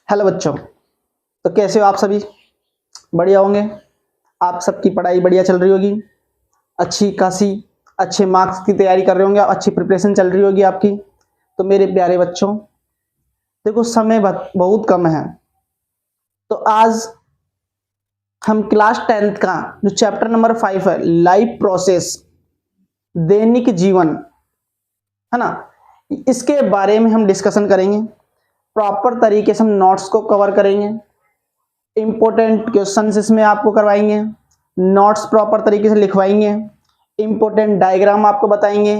Hello बच्चों। तो कैसे हो आप सभी? बढ़िया होंगे। आप सबकी पढ़ाई बढ़िया चल रही होगी, अच्छी खासी अच्छे मार्क्स की तैयारी कर रहे होंगे, अच्छी प्रिपरेशन चल रही होगी आपकी। तो मेरे प्यारे बच्चों, देखो समय बहुत कम है। तो आज हम क्लास 10th का जो चैप्टर नंबर 5 है, लाइफ प्रोसेस, दैनिक जीवन, है ना, इसके बारे में हम डिस्कशन करेंगे। प्रॉपर तरीके से हम नोट्स को कवर करेंगे, इंपॉर्टेंट क्वेश्चंस इसमें आपको करवाएंगे, नोट्स प्रॉपर तरीके से लिखवाएंगे, इंपॉर्टेंट डायग्राम आपको बताएंगे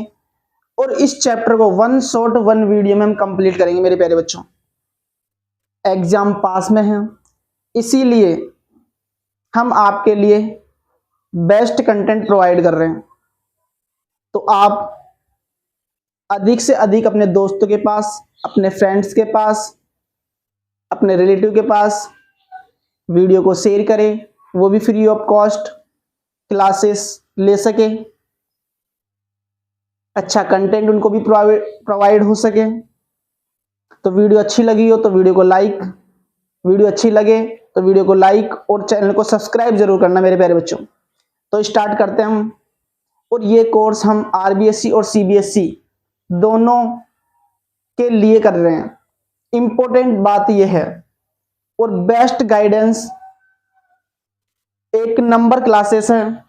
और इस चैप्टर को वन शॉट वन वीडियो में हम कंप्लीट करेंगे। मेरे प्यारे बच्चों, एग्जाम पास में है, इसीलिए हम आपके लिए बेस्ट कंटेंट प्रोवाइड कर रहे हैं। तो आप अधिक से अधिक अपने दोस्तों के पास, अपने फ्रेंड्स के पास, अपने रिलेटिव के पास वीडियो को शेयर करें, वो भी फ्री ऑफ कॉस्ट क्लासेस ले सके, अच्छा कंटेंट उनको भी प्रोवाइड हो सके। तो वीडियो अच्छी लगी हो तो वीडियो अच्छी लगे तो वीडियो को लाइक और चैनल को सब्सक्राइब जरूर करना मेरे प्यारे बच्चों। तो स्टार्ट करते हैं हम। और ये कोर्स हम आरबीएसई और सीबीएसई दोनों के लिए कर रहे हैं। इंपॉर्टेंट बात यह है, और बेस्ट गाइडेंस, एक नंबर क्लासेस है,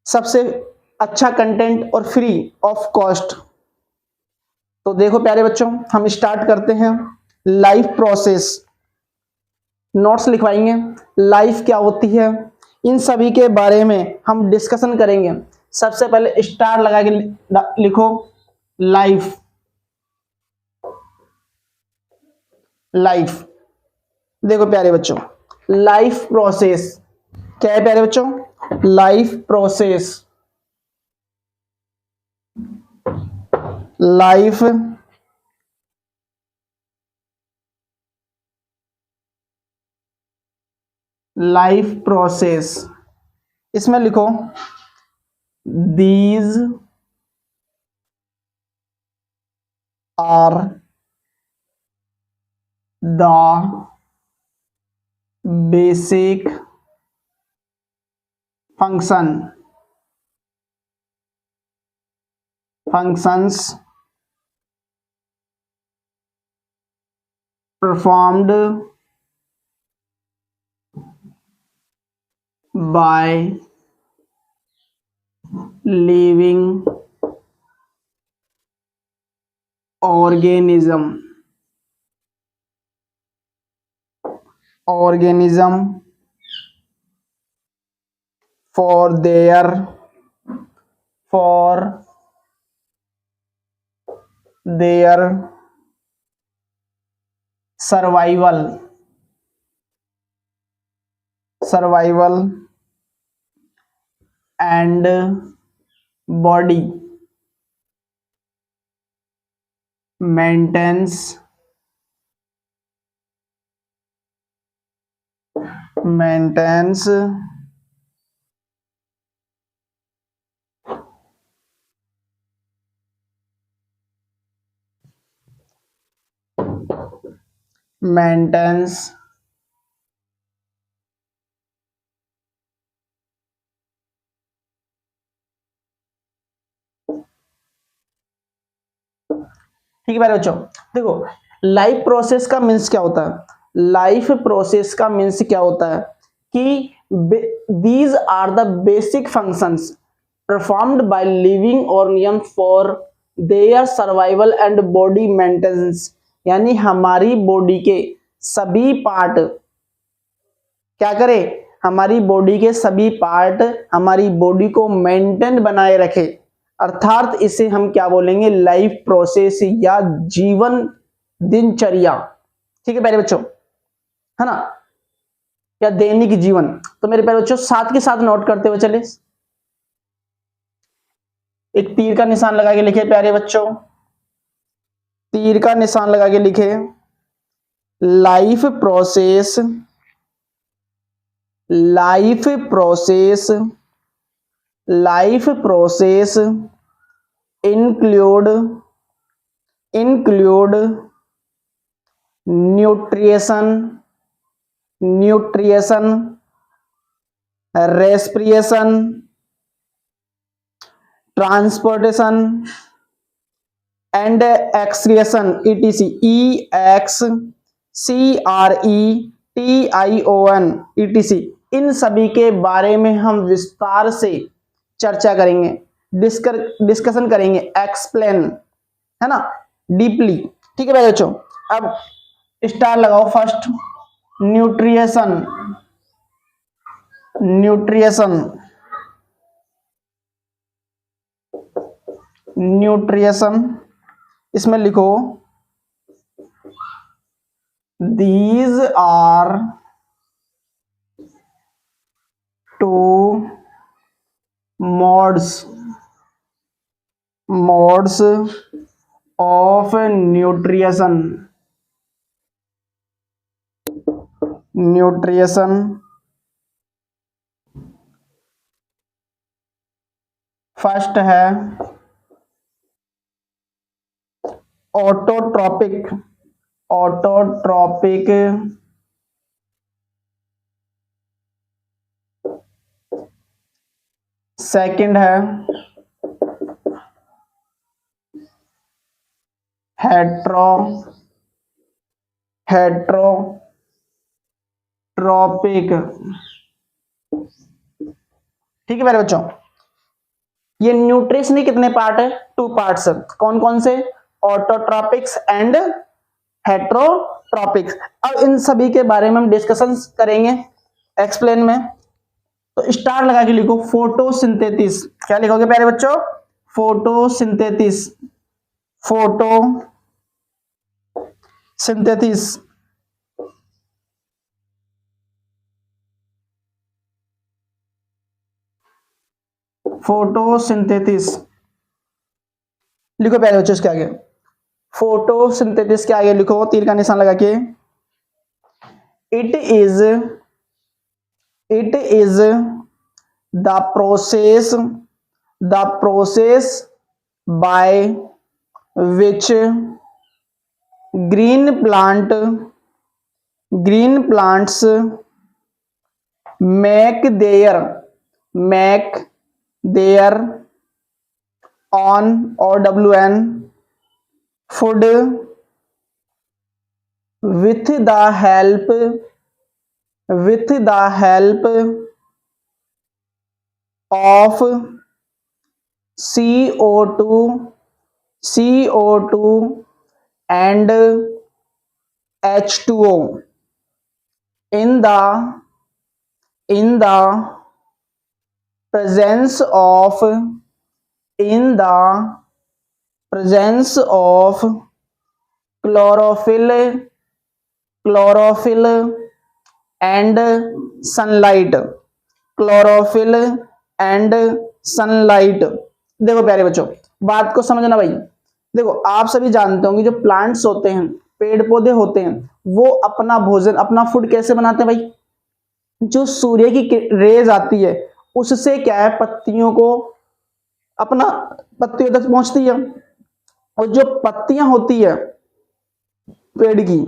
सबसे अच्छा कंटेंट और फ्री ऑफ कॉस्ट। तो देखो प्यारे बच्चों, हम स्टार्ट करते हैं। लाइफ प्रोसेस, नोट्स लिखवाएंगे, लाइफ क्या होती है, इन सभी के बारे में हम डिस्कशन करेंगे। सबसे पहले स्टार लगा के लिखो लाइफ। लाइफ, देखो प्यारे बच्चों, लाइफ प्रोसेस क्या है प्यारे बच्चों? Life process, life life process, इसमें लिखो these are the basic functions performed by living organism for their survival and body maintenance maintenance ठीक है मेरे बच्चों। देखो लाइफ प्रोसेस का मीन्स क्या होता है? लाइफ प्रोसेस का मीन्स क्या होता है कि these are the basic functions performed by living organism for their survival and body maintenance. यानी हमारी बॉडी के सभी पार्ट क्या करे? हमारी बॉडी के सभी पार्ट हमारी बॉडी को मेंटेन बनाए रखे, अर्थात इसे हम क्या बोलेंगे? लाइफ प्रोसेस या जीवन दिनचर्या। ठीक है प्यारे बच्चों, है ना, या दैनिक जीवन। तो मेरे प्यारे बच्चों साथ के साथ नोट करते हुए चले, एक तीर का निशान लगा के लिखे प्यारे बच्चों, तीर का निशान लगा के लिखे life process, life process, life process include nutrition, nutrition, respiration, transportation and excretion, ETC, EXCRETION, ETC, इन सभी के बारे में हम विस्तार से चर्चा करेंगे, डिस्कशन करेंगे, एक्सप्लेन, है ना, डीपली। ठीक है भाई बच्चों, अब स्टार लगाओ। फर्स्ट न्यूट्रिएशन, न्यूट्रिएशन, न्यूट्रिएशन, इसमें लिखो these are two modes of nutrition, nutrition. First है ऑटोट्रॉपिक, ऑटोट्रॉपिक, सेकंड है हेट्रोट्रॉपिक। ठीक है मेरे बच्चों, ये न्यूट्रिशन के कितने पार्ट है? 2 पार्ट्स। कौन कौन से? ऑटोट्रॉपिक्स एंड हेट्रोट्रॉपिक्स। अब इन सभी के बारे में हम डिस्कशन करेंगे एक्सप्लेन में। तो स्टार लगा के लिखो फोटोसिंथेसिस। क्या लिखोगे प्यारे बच्चों? Photosynthesis, photosynthesis. फोटोसिंथेसिस लिखो प्यारे बच्चों, इसके आगे फोटोसिंथेसिस के आगे लिखो तीर का निशान लगा के, it is the process by which green plants make their OWN food with the help of CO2 and H2O in the presence of chlorophyll and sunlight, chlorophyll and sunlight. देखो प्यारे बच्चों, बात को समझना भाई। देखो आप सभी जानते होंगे जो प्लांट्स होते हैं, पेड़ पौधे होते हैं, वो अपना भोजन, अपना फूड कैसे बनाते हैं भाई? जो सूर्य की रेज आती है उससे क्या है, पत्तियों को अपना पत्तियों तक पहुंचती है, और जो पत्तियां होती है पेड़ की,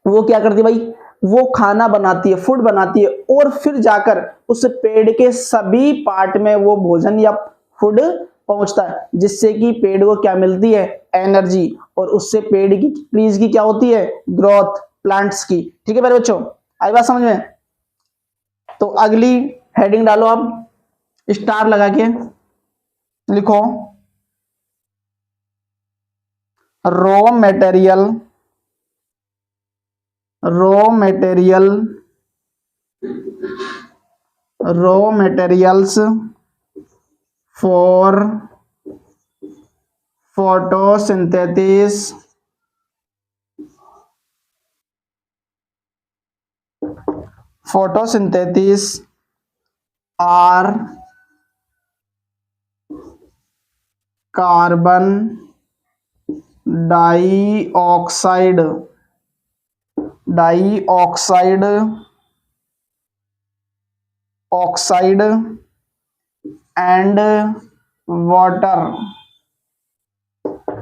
वो क्या करती है भाई? वो खाना बनाती है, फूड बनाती है, और फिर जाकर उस पेड़ के सभी पार्ट में वो भोजन या फूड पहुंचता है, जिससे कि पेड़ को क्या मिलती है? एनर्जी, और उससे पेड़ की, ट्रीज की क्या होती है? ग्रोथ, प्लांट्स की। ठीक है मेरे बच्चों, आई बात समझ में? तो अगली हेडिंग डालो आप, स्टार लगा के लिखो raw materials for photosynthesis are carbon dioxide and water.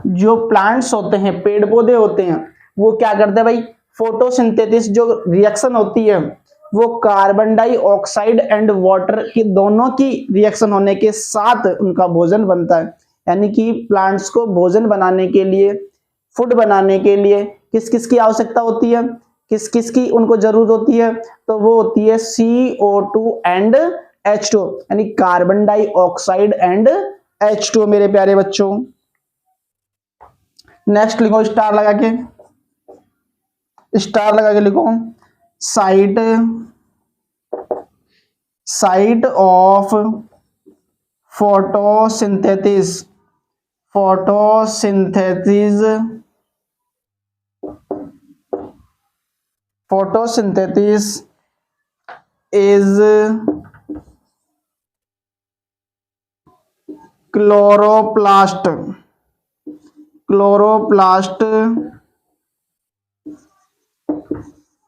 जो प्लांट्स होते हैं, पेड़ पौधे होते हैं, वो क्या करते हैं भाई, फोटोसिंथेसिस जो रिएक्शन होती है वो कार्बन डाइऑक्साइड एंड वाटर की दोनों की रिएक्शन होने के साथ उनका भोजन बनता है। यानी कि प्लांट्स को भोजन बनाने के लिए, फूड बनाने के लिए किस किस की आवश्यकता होती है, किस किस की उनको जरूरत होती है, तो वो होती है CO2 एंड H2, यानी कार्बन डाइऑक्साइड एंड H2 मेरे प्यारे बच्चों। नेक्स्ट लिखो स्टार लगा के, स्टार लगा के लिखो, site of photosynthesis is chloroplast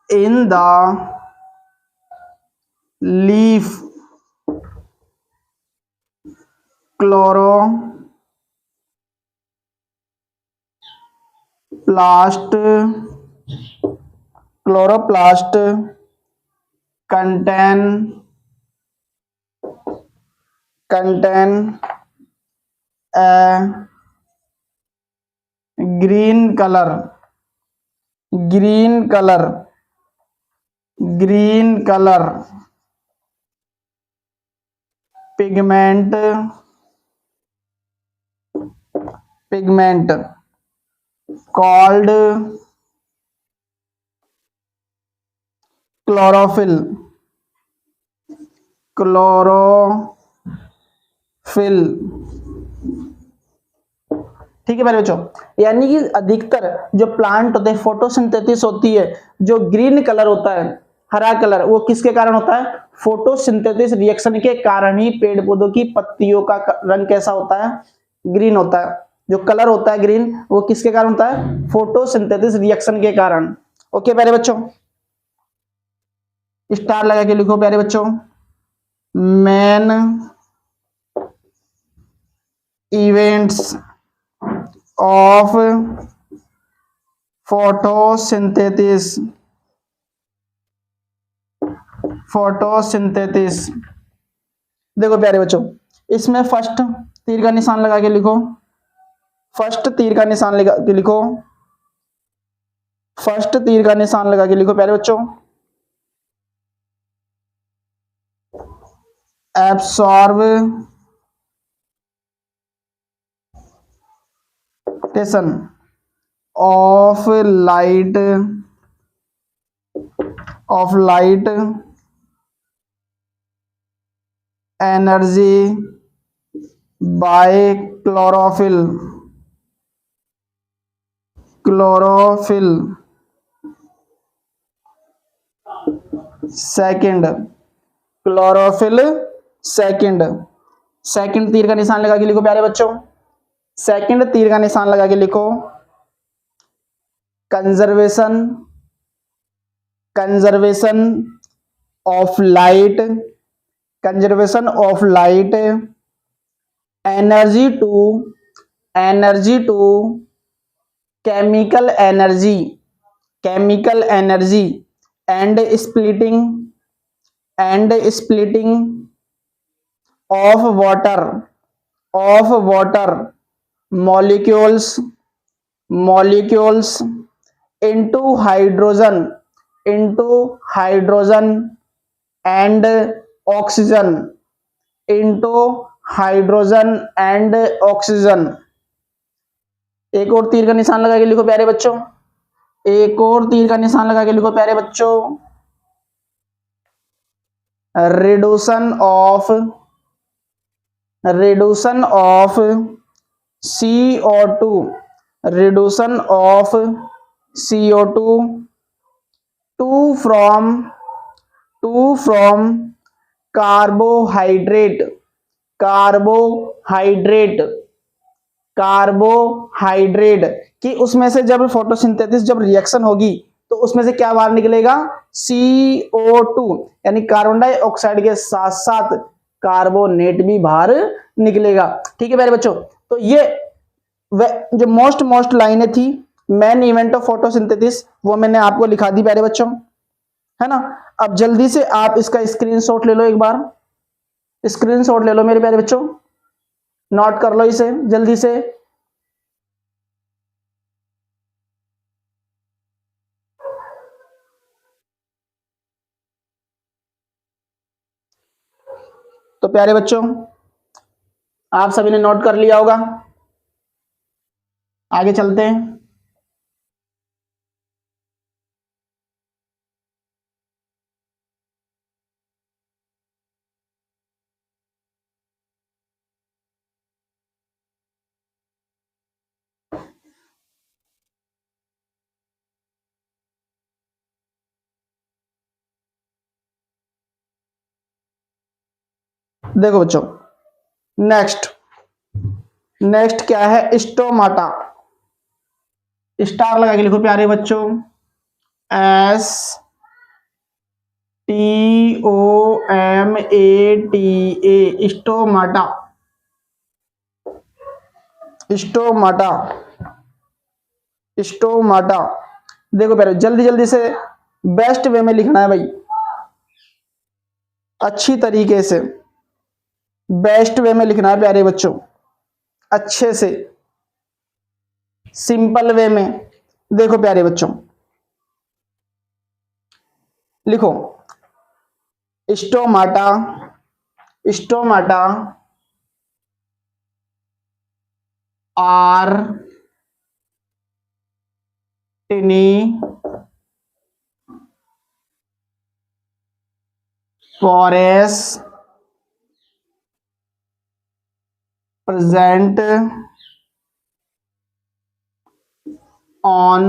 in the leaf, chloroplast contain a green color pigment called chlorophyll। ठीक है मेरे बच्चों, यानी कि अधिकतर जो प्लांट होते हैं फोटोसिंथेसिस होती है, जो ग्रीन कलर होता है, हरा कलर, वो किसके कारण होता है, फोटोसिंथेसिस रिएक्शन के कारण ही पेड़ पौधों की पत्तियों का रंग कैसा होता है, ग्रीन होता है। जो कलर होता है ग्रीन, वो किसके कारण होता है, फोटोसिंथेसिस रिएक्शन के कारण। ओके प्यारे बच्चों, स्टार लगा के लिखो प्यारे बच्चों, मेन इवेंट्स ऑफ फोटोसिंथेसिस देखो प्यारे बच्चों, इसमें फर्स्ट तीर का निशान लगा के लिखो, फर्स्ट तीर का निशान लगा के लिखो प्यारे बच्चों, absorption of light energy by chlorophyll. Second तीर का निशान लगा के लिखो प्यारे बच्चों, सेकंड तीर का निशान लगा के लिखो, conservation of light energy to chemical energy and splitting of water molecules into hydrogen and oxygen। एक और तीर का निशान लगा के लिखो प्यारे बच्चों, reduction of CO2 from carbohydrate कि उसमें से जब फोटोसिंथेसिस जब रिएक्शन होगी तो उसमें से क्या बाहर निकलेगा, CO2, यानी कार्बन डाइऑक्साइड के साथ साथ कार्बोनेट भी बाहर निकलेगा। ठीक है प्यारे बच्चों, तो ये जो मोस्ट लाइनें थी मेन इवेंट ऑफ फोटोसिंथेसिस वो मैंने आपको लिखा दी प्यारे बच्चों, है ना। अब जल्दी से आप इसका स्क्रीनशॉट ले लो, एक बार स्क्रीनशॉट ले लो मेरे प्यारे बच्चों, नोट कर लो इसे जल्दी से। तो प्यारे बच्चों आप सभी ने नोट कर लिया होगा, आगे चलते हैं। देखो बच्चों, नेक्स्ट नेक्स्ट क्या है, स्टोमाटा। स्टार लगा के लिखो प्यारे बच्चों, STOMATA, स्टोमाटा। स्टोमाटा स्टोमाटा देखो प्यारे, जल्दी जल्दी से बेस्ट वे में लिखना है भाई, अच्छी तरीके से बेस्ट वे में लिखना है प्यारे बच्चों, अच्छे से सिंपल वे में। देखो प्यारे बच्चों लिखो, stomata stomata are tiny pores present on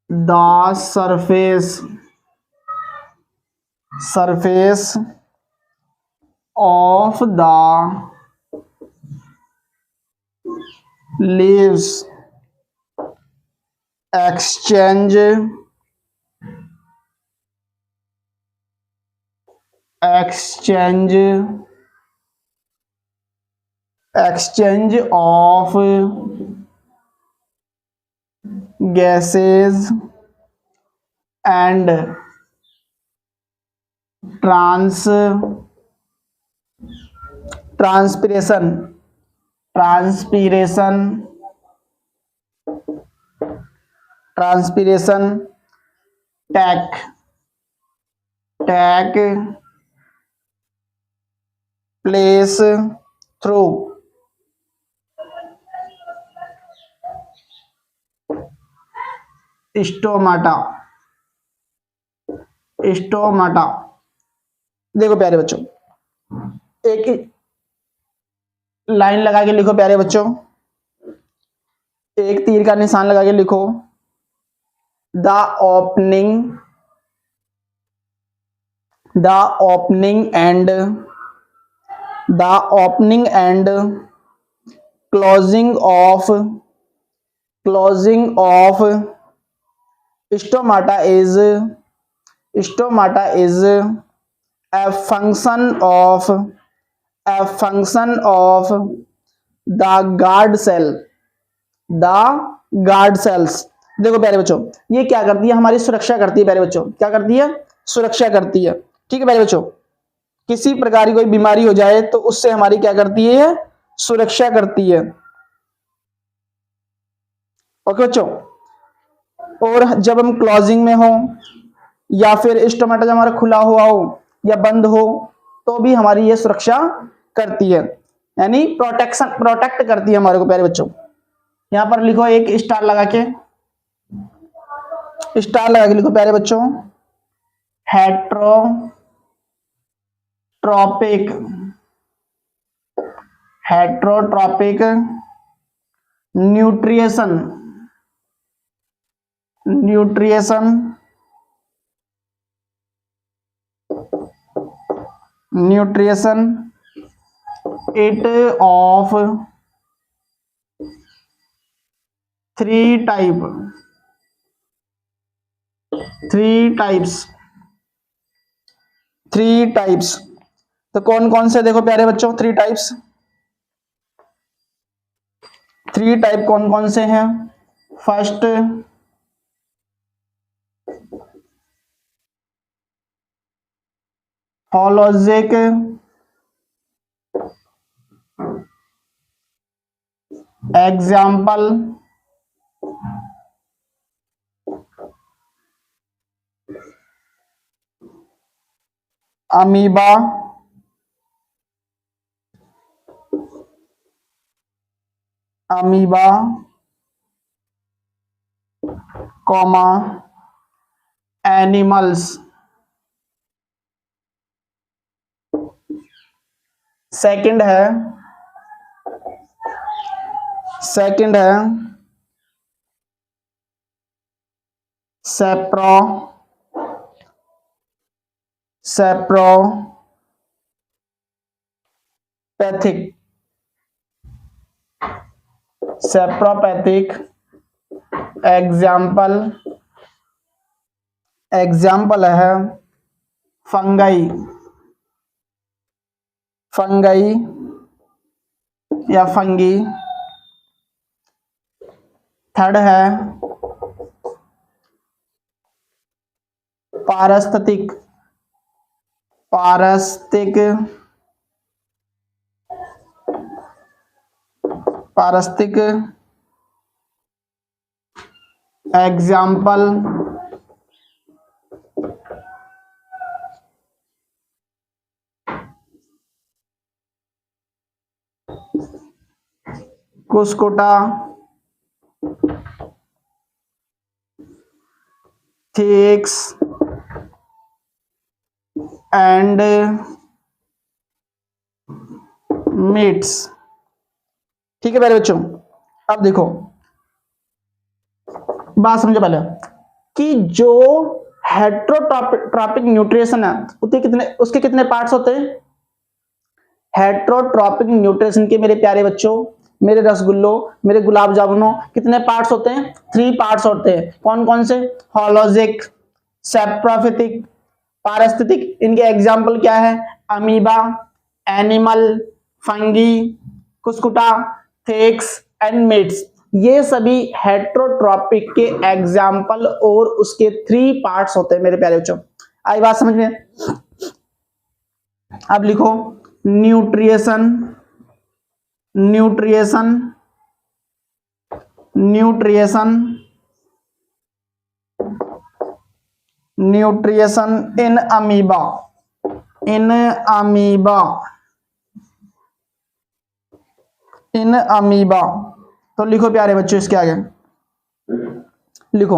the surface of the leaves, exchange of gases and transpiration take place through stomata. देखो प्यारे बच्चों, एक लाइन लगा के लिखो प्यारे बच्चों, एक तीर का निशान लगा के लिखो, the opening and closing of stomata is a function of the guard cells। देखो प्यारे बच्चों, ये क्या करती है, हमारी सुरक्षा करती है प्यारे बच्चों, क्या करती है, सुरक्षा करती है। ठीक है प्यारे बच्चों, किसी प्रकार की कोई बीमारी हो जाए तो उससे हमारी क्या करती है, सुरक्षा करती है। ओके बच्चों, और जब हम क्लोजिंग में हो या फिर स्टोमाटा जब हमारा खुला हुआ हो या बंद हो तो भी हमारी ये सुरक्षा करती है, यानी प्रोटेक्ट करती है हमारे को प्यारे बच्चों। यहां पर लिखो, एक स्टार लगा के लिखो प्यारे बच्चों, heterotrophic nutrition it of three types। तो कौन कौन से, देखो प्यारे बच्चों, 3 टाइप्स। 3 टाइप कौन कौन से हैं? First holozoic, example amoeba, amoeba comma animals. Second है सेप्रोपैथिक एग्जाम्पल है फंगई या फंगी। थर्ड है parasitic example cuscuta, ticks and mites. ठीक है मेरे बच्चों, अब देखो बात समझो पहले कि जो हेट्रोट्रॉपिक न्यूट्रिशन है उसके कितने पार्ट्स होते हैं? हेट्रोट्रॉपिक न्यूट्रिशन के मेरे प्यारे बच्चों, मेरे रसगुल्लो, मेरे गुलाब जामुनों, कितने पार्ट्स होते हैं? 3 पार्ट्स होते हैं। कौन कौन से? होलोजिक, सेप्रोफिटिक, पारिस्थितिक। इनके एग्जाम्पल क्या है? Amoeba, animal, fungi, cuscuta, ticks and mites. ये सभी हेट्रोट्रॉपिक के एग्जाम्पल और उसके 3 पार्ट्स होते हैं मेरे प्यारे बच्चों। आई बात समझ में? अब लिखो न्यूट्रिएशन इन अमीबा। तो लिखो प्यारे बच्चों इसके आगे लिखो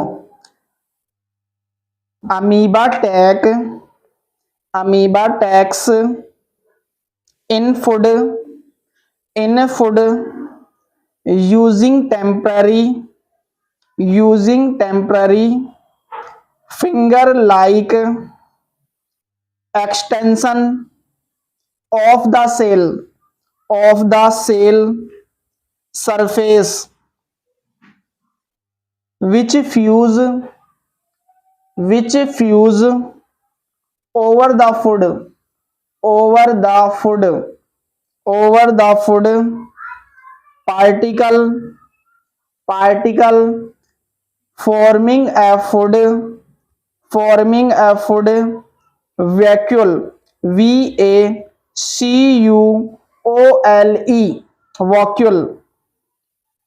amoeba takes in food using temporary finger like extension of the cell surface which fuse over the food particle forming a food vacuole vacuole।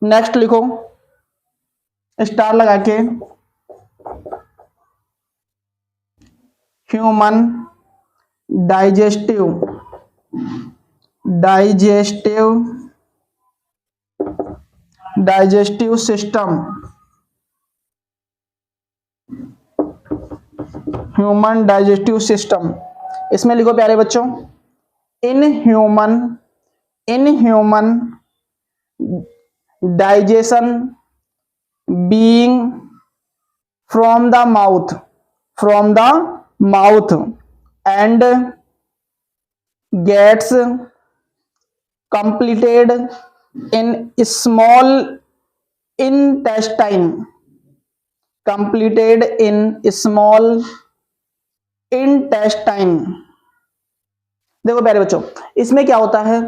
Next लिखो स्टार लगा के ह्यूमन डाइजेस्टिव सिस्टम इसमें लिखो प्यारे बच्चों in human digestion being from the mouth and gets completed in small intestine देखो प्यारे बच्चों इसमें क्या होता है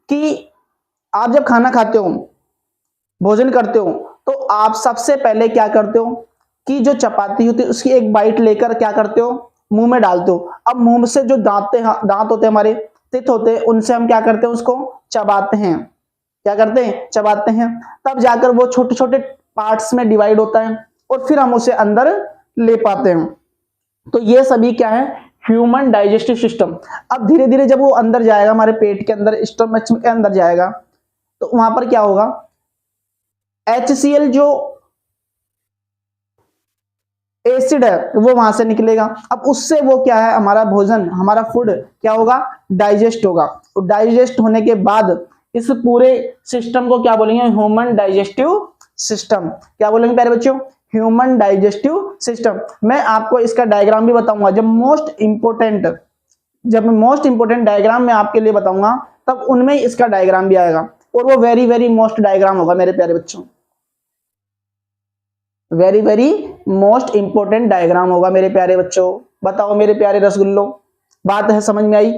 कि आप जब खाना खाते हो भोजन करते हो तो आप सबसे पहले क्या करते हो कि जो चपाती होती है उसकी एक बाइट लेकर क्या करते हो, मुंह में डालते हो। अब मुंह से जो दांत होते हैं हमारे, तित होते हैं, उनसे हम क्या करते हैं, उसको चबाते हैं। क्या करते हैं, चबाते हैं। तब जाकर वो छोटे छोटे पार्ट्स में डिवाइड होता है और फिर हम उसे अंदर ले पाते हैं। तो ये सभी क्या है, ह्यूमन डाइजेस्टिव सिस्टम। अब धीरे धीरे जब वो अंदर जाएगा, हमारे पेट के अंदर, स्टमक के अंदर जाएगा, तो वहां पर क्या होगा, HCl जो एसिड है वो वहां से निकलेगा। अब उससे वो क्या है, हमारा भोजन, हमारा फूड क्या होगा, डाइजेस्ट होगा। और डाइजेस्ट होने के बाद इस पूरे सिस्टम को क्या बोलेंगे, ह्यूमन डाइजेस्टिव सिस्टम। क्या बोलेंगे प्यारे बच्चों, ह्यूमन डाइजेस्टिव सिस्टम। मैं आपको इसका डायग्राम भी बताऊंगा जब मोस्ट इंपोर्टेंट डायग्राम मैं आपके लिए बताऊंगा, तब उनमें इसका डायग्राम भी आएगा। और वो वेरी वेरी मोस्ट डायग्राम होगा मेरे प्यारे बच्चों, very very most important diagram होगा मेरे प्यारे बच्चों। बताओ मेरे प्यारे रसगुल्लो, बात है समझ में आई?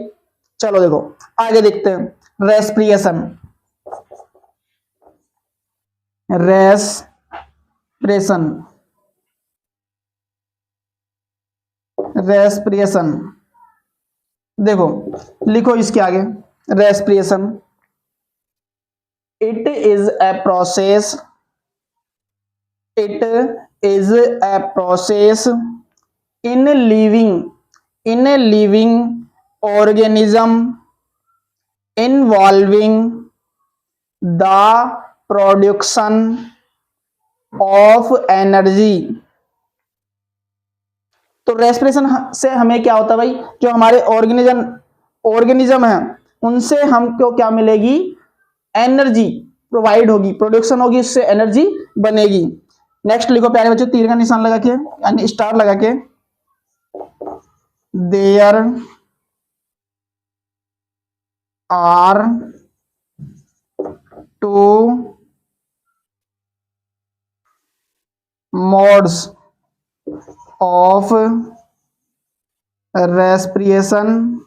चलो देखो आगे देखते हैं। Respiration, respiration, respiration. देखो लिखो इसके आगे, respiration, it is a process, it is a process in a living organism involving the production of energy। तो रेस्पिरेशन से हमें क्या होता है भाई, जो हमारे ऑर्गेनिज्म है उनसे हमको क्या मिलेगी, एनर्जी प्रोवाइड होगी, प्रोडक्शन होगी, उससे एनर्जी बनेगी। नेक्स्ट लिखो प्यारे बच्चों, तीर का निशान लगा के यानी स्टार लगा के, there are two modes of respiration.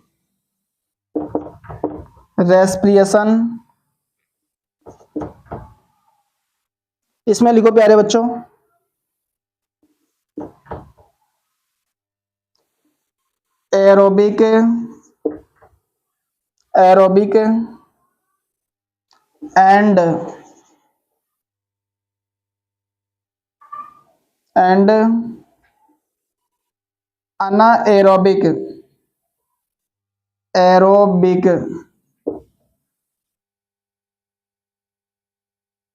इसमें लिखो प्यारे बच्चों, एरोबिक एंड अनाएरोबिक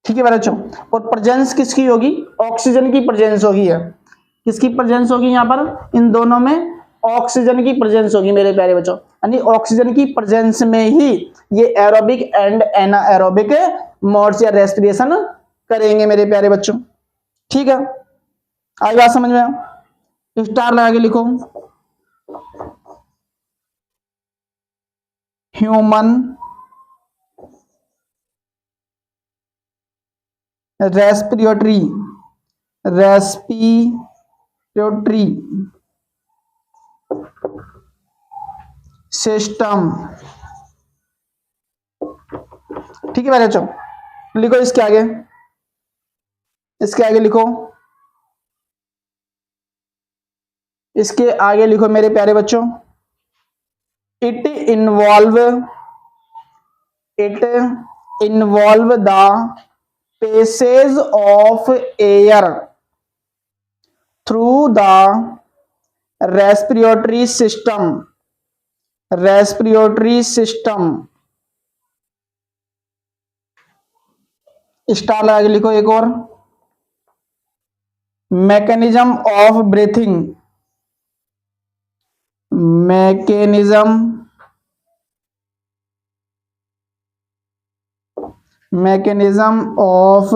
ठीक है बच्चों। और प्रेजेंस किसकी होगी, ऑक्सीजन की प्रेजेंस होगी है। किसकी प्रेजेंस होगी यहाँ पर, इन दोनों में ऑक्सीजन की प्रेजेंस होगी मेरे प्यारे बच्चों। यानी ऑक्सीजन की प्रेजेंस में ही ये एरोबिक एंड एनाएरोबिक मोड्स या रेस्पिरेशन करेंगे मेरे प्यारे बच्चों। ठीक है, आई बात समझ में? स्टार लगा के लिखो, ह्यूमन रेस्पिरेटरी सिस्टम। ठीक है मेरे बच्चों, लिखो इसके आगे लिखो, इसके आगे लिखो मेरे प्यारे बच्चों, it involve the passage of air through the respiratory system. Star लगा के लिखो एक और, mechanism of breathing, mechanism of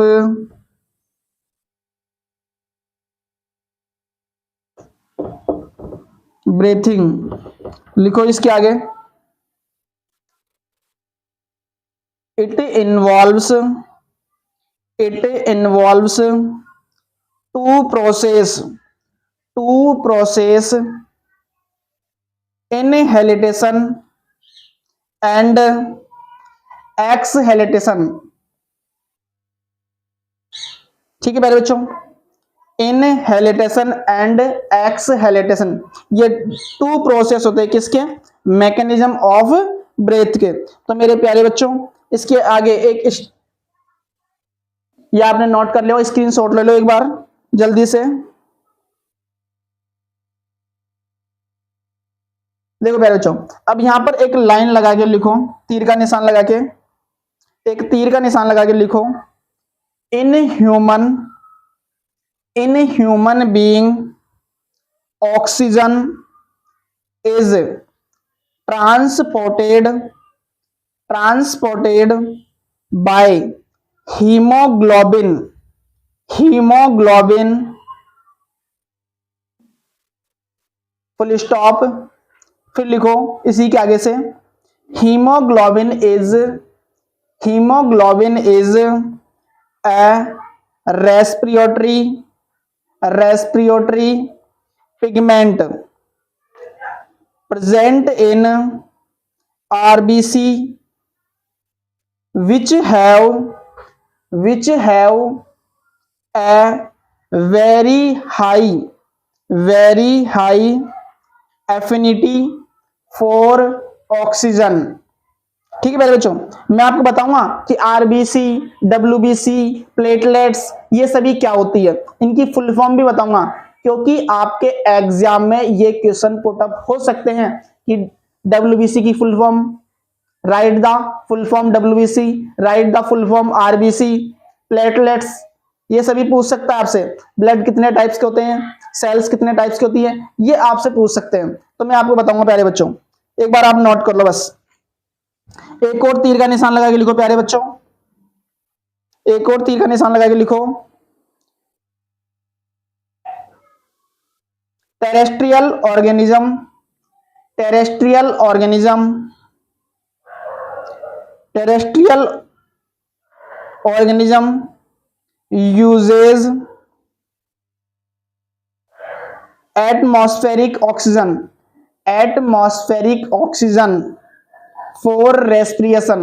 breathing. लिखो इसके आगे, it involves two process inhalation and exhalation. ठीक है प्यारे बच्चों, इनहेलिटेशन एंड एक्सहेलिटेशन, ये टू प्रोसेस होते हैं किसके, मैकेनिज्म ऑफ ब्रेथ के। तो मेरे प्यारे बच्चों इसके आगे एक ये आपने नोट कर लिया, स्क्रीनशॉट ले लो एक बार जल्दी से। देखो प्यारे बच्चों, अब यहां पर एक लाइन लगा के लिखो, तीर का निशान लगा के, एक तीर का निशान लगा के लिखो, in human being oxygen is transported by haemoglobin full stop, फिर लिखो इसी के आगे से, haemoglobin is a respiratory pigment present in RBC which have a very high affinity for oxygen। ठीक है मेरे बच्चों, मैं आपको बताऊंगा कि आरबीसी, डब्ल्यूबीसी, प्लेटलेट्स ये सभी क्या होती है, इनकी फुल फॉर्म भी बताऊंगा, क्योंकि आपके एग्जाम में ये क्वेश्चन पुट अप हो सकते हैं कि डब्ल्यूबीसी की full form, right the full form WBC, right the full form RBC, platelets, ये सभी पूछ सकता है आपसे। ब्लड कितने टाइप्स के होते हैं, सेल्स कितने टाइप्स की होती है, ये आपसे पूछ सकते हैं। तो मैं आपको बताऊंगा प्यारे बच्चों, एक बार आप नोट कर लो बस। एक और तीर का निशान लगा के लिखो प्यारे बच्चों, एक और तीर का निशान लगा के लिखो, terrestrial organism uses atmospheric oxygen for respiration।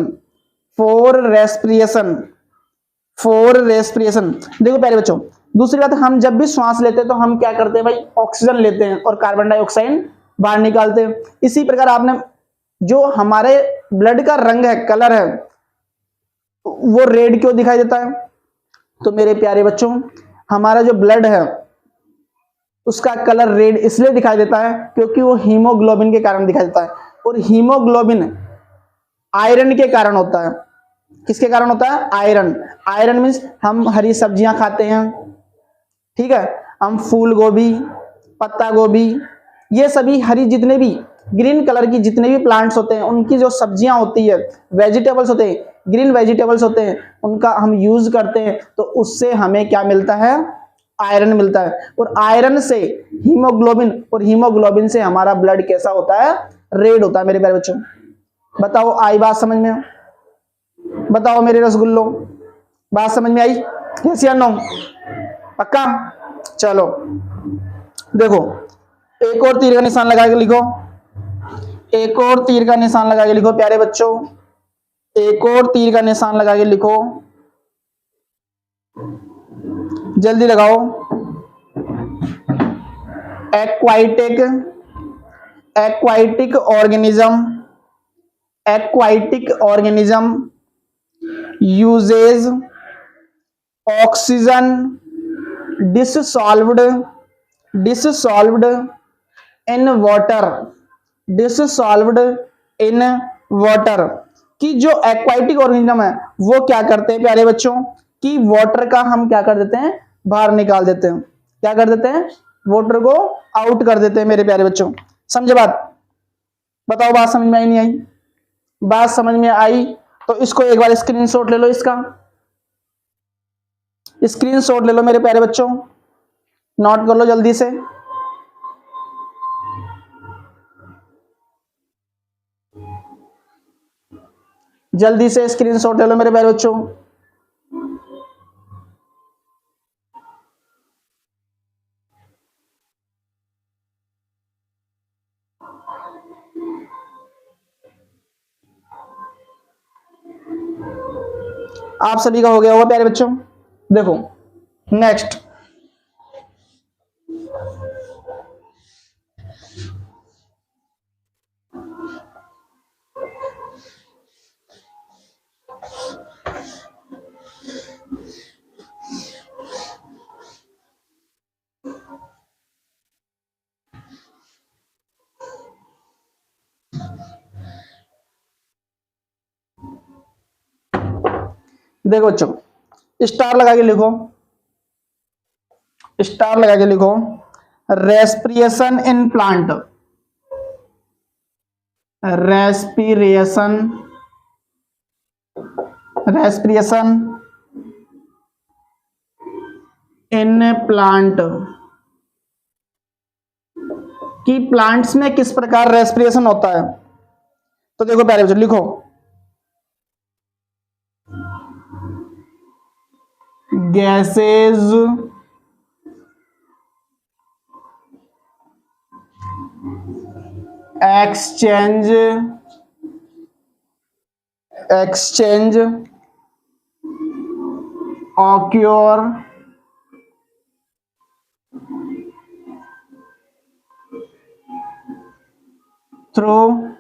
देखो प्यारे बच्चों, दूसरी बात, हम जब भी श्वास लेते हैं तो हम क्या करते हैं भाई, ऑक्सीजन लेते हैं और कार्बन डाइऑक्साइड बाहर निकालते हैं। इसी प्रकार आपने जो हमारे ब्लड का रंग है, कलर है, वो रेड क्यों दिखाई देता है, तो मेरे प्यारे बच्चों हमारा जो ब्लड है उसका कलर रेड इसलिए दिखाई देता है क्योंकि वो हीमोग्लोबिन के कारण दिखाई देता है, और हीमोग्लोबिन आयरन के कारण होता है। किसके कारण होता है, आयरन मीन्स हम हरी सब्जियां खाते हैं, ठीक है, हम फूल गोभी, पत्ता गोभी, ये सभी हरी जितने भी ग्रीन कलर की जितने भी प्लांट्स होते हैं, उनकी जो सब्जियां होती है, वेजिटेबल्स होते हैं, ग्रीन वेजिटेबल्स होते हैं, उनका हम यूज करते हैं, तो उससे हमें क्या मिलता है, आयरन मिलता है। और आयरन से हीमोग्लोबिन, और हीमोग्लोबिन से हमारा ब्लड कैसा होता है, रेड होता है। मेरे प्यारे बच्चों बताओ, आई बात समझ में, बताओ मेरे रसगुल्लो, बात समझ में आई, यस या नो, पक्का। चलो देखो, एक और तीर का निशान लगा के लिखो, एक और तीर का निशान लगा के लिखो प्यारे बच्चों, एक और तीर का निशान लगा के लिखो, जल्दी लगाओ। एक्वाइटिक organism uses oxygen dissolved in water कि जो एक्वाइटिक ऑर्गेनिज्म है वो क्या करते हैं प्यारे बच्चों, कि वाटर का हम क्या कर देते हैं, बाहर निकाल देते हैं, क्या कर देते हैं, वाटर को आउट कर देते हैं। मेरे प्यारे बच्चों समझे बात, बताओ बात समझ में आई नहीं आई, बात समझ में आई तो इसको एक बार स्क्रीनशॉट ले लो, इसका स्क्रीनशॉट ले लो मेरे प्यारे बच्चों, नोट कर लो जल्दी से। जल्दी से स्क्रीनशॉट ले लो मेरे प्यारे बच्चों। आप सभी का हो गया होगा प्यारे बच्चों। देखो नेक्स्ट, देखो बच्चों, स्टार लगा के लिखो, स्टार लगा के लिखो, respiration in plant, respiration, respiration in plant, कि प्लांट्स में किस प्रकार रेस्पिरेशन होता है। तो देखो प्यारे बच्चों, लिखो gases exchange occur through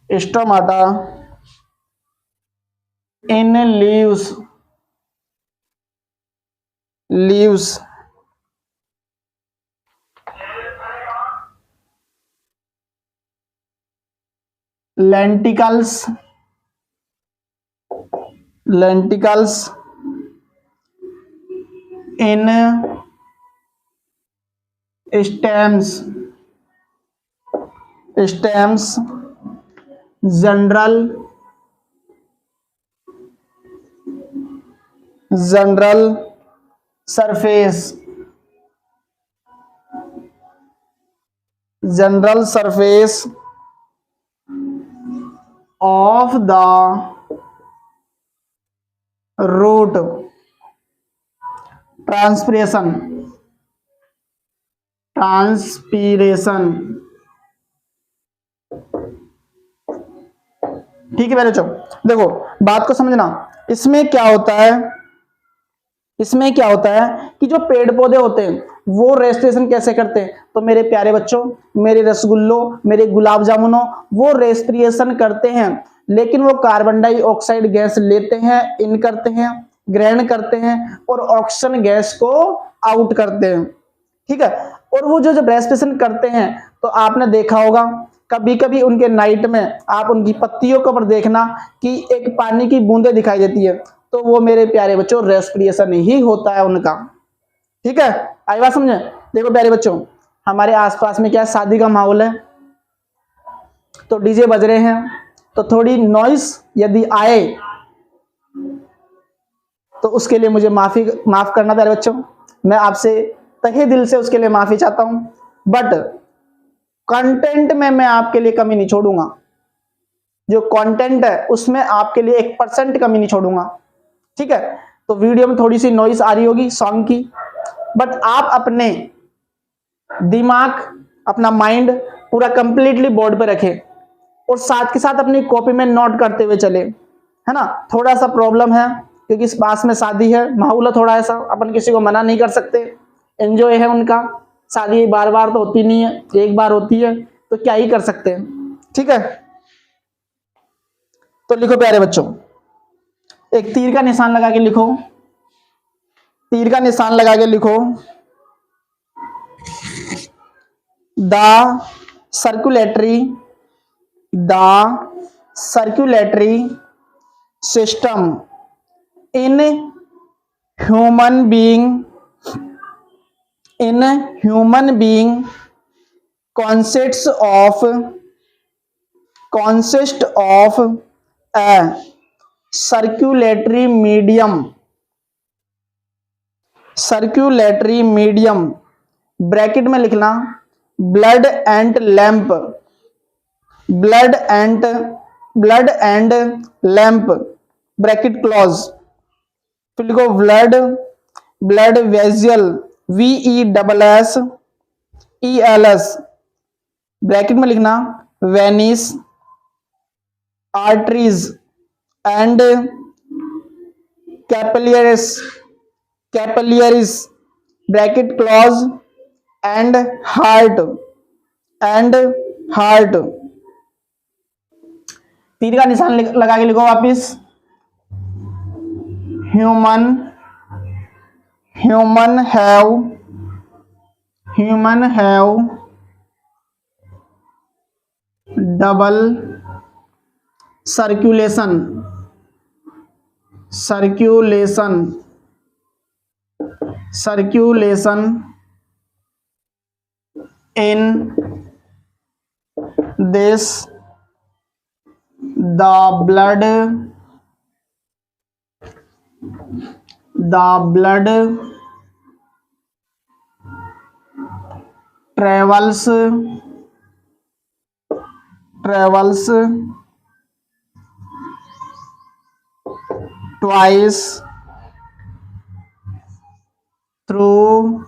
stomata in leaves lenticles in stems general surface of the root, transpiration, ठीक है मेरे बच्चों। देखो बात को समझना, इसमें क्या होता है कि जो पेड़ पौधे होते हैं वो रेस्पिरेशन कैसे करते हैं। तो मेरे प्यारे बच्चों, मेरे रसगुल्लों, मेरे गुलाब जामुनों, वो रेस्पिरेशन करते हैं, लेकिन वो कार्बन डाइऑक्साइड गैस लेते हैं, इन करते हैं, ग्रहण करते हैं, और ऑक्सीजन गैस को आउट करते हैं, ठीक है। और वो जो जब रेस्पिरेशन करते हैं तो आपने देखा होगा कभी कभी उनके नाइट में आप उनकी पत्तियों के ऊपर देखना कि एक पानी की बूंदे दिखाई देती है, तो वो मेरे प्यारे बच्चों रेस्पिरेशन ही होता है उनका, ठीक है। आई बात समझे। देखो प्यारे बच्चों, हमारे आसपास में क्या है, शादी का माहौल है, तो डीजे बज रहे हैं, तो थोड़ी नॉइस यदि आए तो उसके लिए मुझे माफ करना प्यारे बच्चों, मैं आपसे तहे दिल से उसके लिए माफी चाहता हूं, बट कंटेंट में मैं आपके लिए कमी नहीं छोड़ूंगा। जो कंटेंट है उसमें आपके लिए 1% कमी नहीं छोड़ूंगा, ठीक है। तो वीडियो में थोड़ी सी नॉइस आ रही होगी सॉन्ग की, बट आप अपने दिमाग, अपना माइंड पूरा कंप्लीटली बोर्ड पे रखें और साथ के साथ अपनी कॉपी में नोट करते हुए चले, है ना। थोड़ा सा प्रॉब्लम है क्योंकि इस पास में शादी है, माहौल है थोड़ा ऐसा, अपन किसी को मना नहीं कर सकते, एंजॉय है उनका, शादी बार बार तो होती नहीं है, एक बार होती है, तो क्या ही कर सकते हैं, ठीक है। तो लिखो प्यारे बच्चों, एक तीर का निशान लगा के लिखो, तीर का निशान लगा के लिखो, the circulatory system in human being consists of a circulatory medium, bracket में लिखना blood and lamp, bracket close, फिर लिखो blood, blood vessel, VESSELS, bracket में लिखना Venice, arteries and capillaries, capillaries bracket close and heart, and heart. तीर का निशान लगा के लिखो वापिस। Human, human have double circulation, circulation in this the blood travels twice through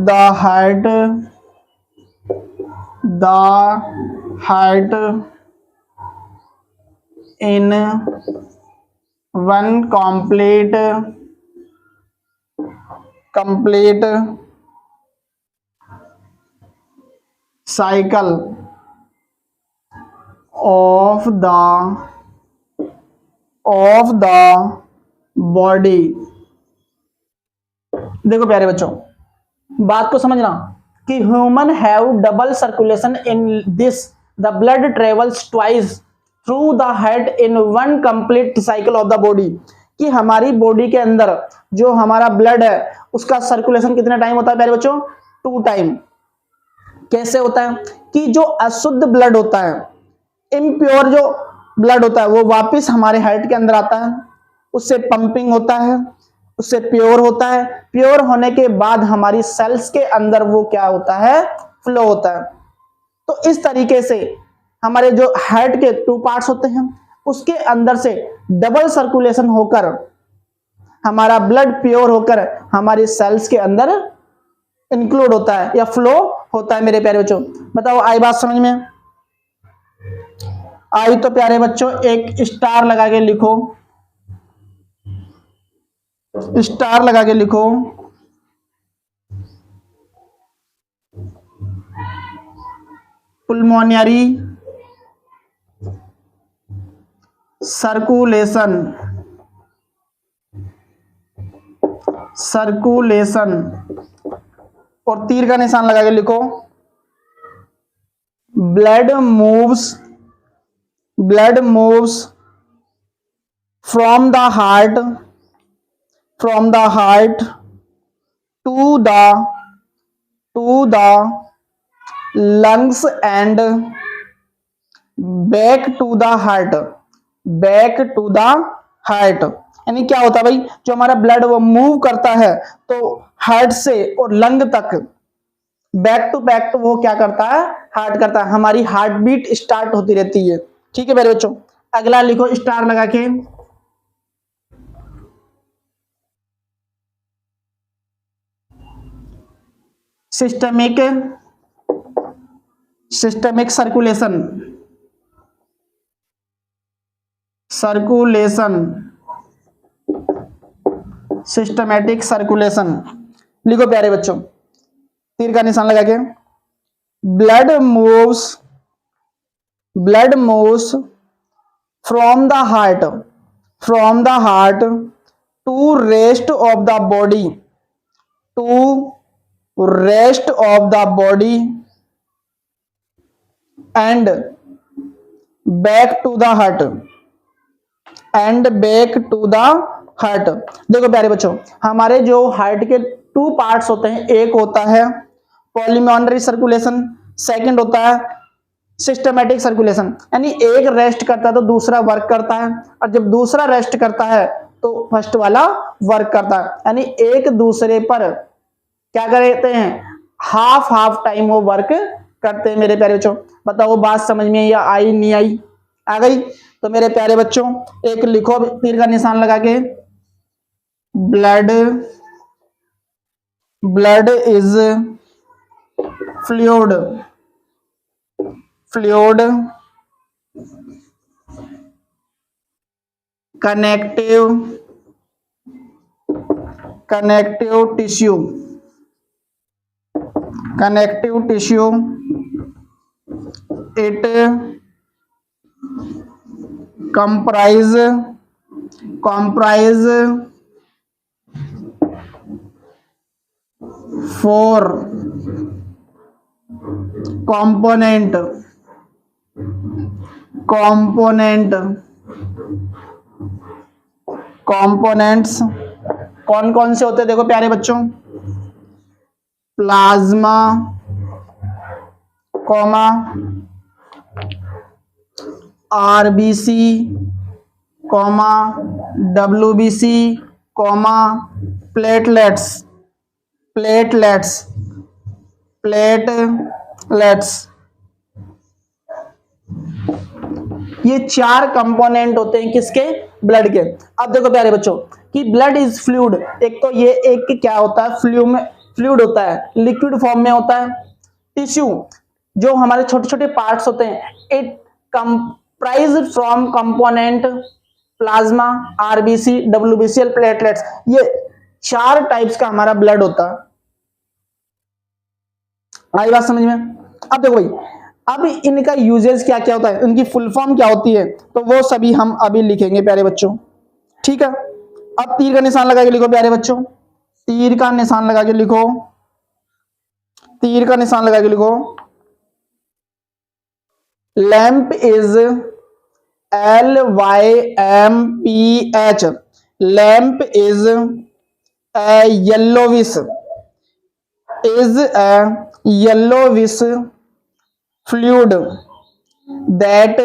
the heart in one complete cycle of the body। देखो प्यारे बच्चों, बात को समझना कि human have double circulation in this the blood travels twice through the head in one complete cycle of the body, कि हमारी body के अंदर जो हमारा ब्लड है उसका सर्कुलेशन कितने टाइम होता है प्यारे बच्चों? 2 टाइम। कैसे होता है कि जो अशुद्ध ब्लड होता है, इम्प्योर जो ब्लड होता है, वो वापस हमारे हार्ट के अंदर आता है, उससे पंपिंग होता है, उससे प्योर होता है, प्योर होने के बाद हमारी सेल्स के अंदर वो क्या होता है? फ्लो होता है। तो इस तरीके से हमारे जो हार्ट के 2 पार्ट्स होते हैं उसके अंदर से डबल सर्कुलेशन होकर हमारा ब्लड प्योर होकर हमारी सेल्स के अंदर इंक्लूड होता है या फ्लो होता है। मेरे प्यारे बच्चों बताओ, आई बात समझ में? आई तो प्यारे बच्चों एक स्टार लगा के लिखो, स्टार लगा के लिखो। पुल्मोनरी सर्कुलेशन, सर्कुलेशन, और तीर का निशान लगा के लिखो blood moves from the heart to the lungs and back to the heart, यानी क्या होता है भाई, जो हमारा ब्लड वो मूव करता है तो हार्ट से और लंग तक बैक टू बैक, तो वो क्या करता है? हार्ट करता है, हमारी हार्ट बीट स्टार्ट होती रहती है। ठीक है मेरे बच्चों, अगला लिखो स्टार लगा के। Systemic circulation, systematic circulation. लिखो प्यारे बच्चों, तीर का निशान लगा के। Blood moves from the heart to rest of the body and back to the heart. देखो प्यारे बच्चों, हमारे जो हार्ट के 2 पार्ट्स होते हैं, एक होता है पॉलीमोनरी सर्कुलेशन, सेकंड होता है सिस्टमैटिक सर्कुलेशन। यानी एक रेस्ट करता है तो दूसरा वर्क करता है, और जब दूसरा रेस्ट करता है तो फर्स्ट वाला वर्क करता है, यानी एक दूसरे पर क्या करते हैं? हाफ टाइम वो वर्क करते हैं। मेरे प्यारे बच्चों बताओ, बात समझ में या आई नहीं आई? आ गई। तो मेरे प्यारे बच्चों एक लिखो तीर का निशान लगा के, blood, blood is fluid, fluid connective, connective tissue, connective tissue, it comprise, comprise four component, component, components कौन कौन से होते हैं देखो प्यारे बच्चों, plasma, comma, RBC, comma, WBC, comma, platelets, platelets, platelets. ये चार कंपोनेंट होते हैं किसके, ब्लड के। अब देखो प्यारे बच्चों कि ब्लड इज फ्लूइड, एक तो ये एक क्या होता है, फ्लूइड होता है, लिक्विड फॉर्म में होता है। टिश्यू जो हमारे छोटे छोटे पार्ट्स होते हैं, it comprise from component plasma, RBC, WBC, platelets. ये चार टाइप्स का हमारा ब्लड होता है। आई बात समझ में। अब देखो भाई, अब इनका यूजेस क्या क्या होता है, इनकी फुल फॉर्म क्या होती है, तो वो सभी हम अभी लिखेंगे प्यारे बच्चों, ठीक है। अब तीर का निशान लगा के लिखो प्यारे बच्चों, तीर का निशान लगा के लिखो, तीर का निशान लगा के लिखो, lamp is LYMPH, lamp is a yellowish, is a yellowish fluid that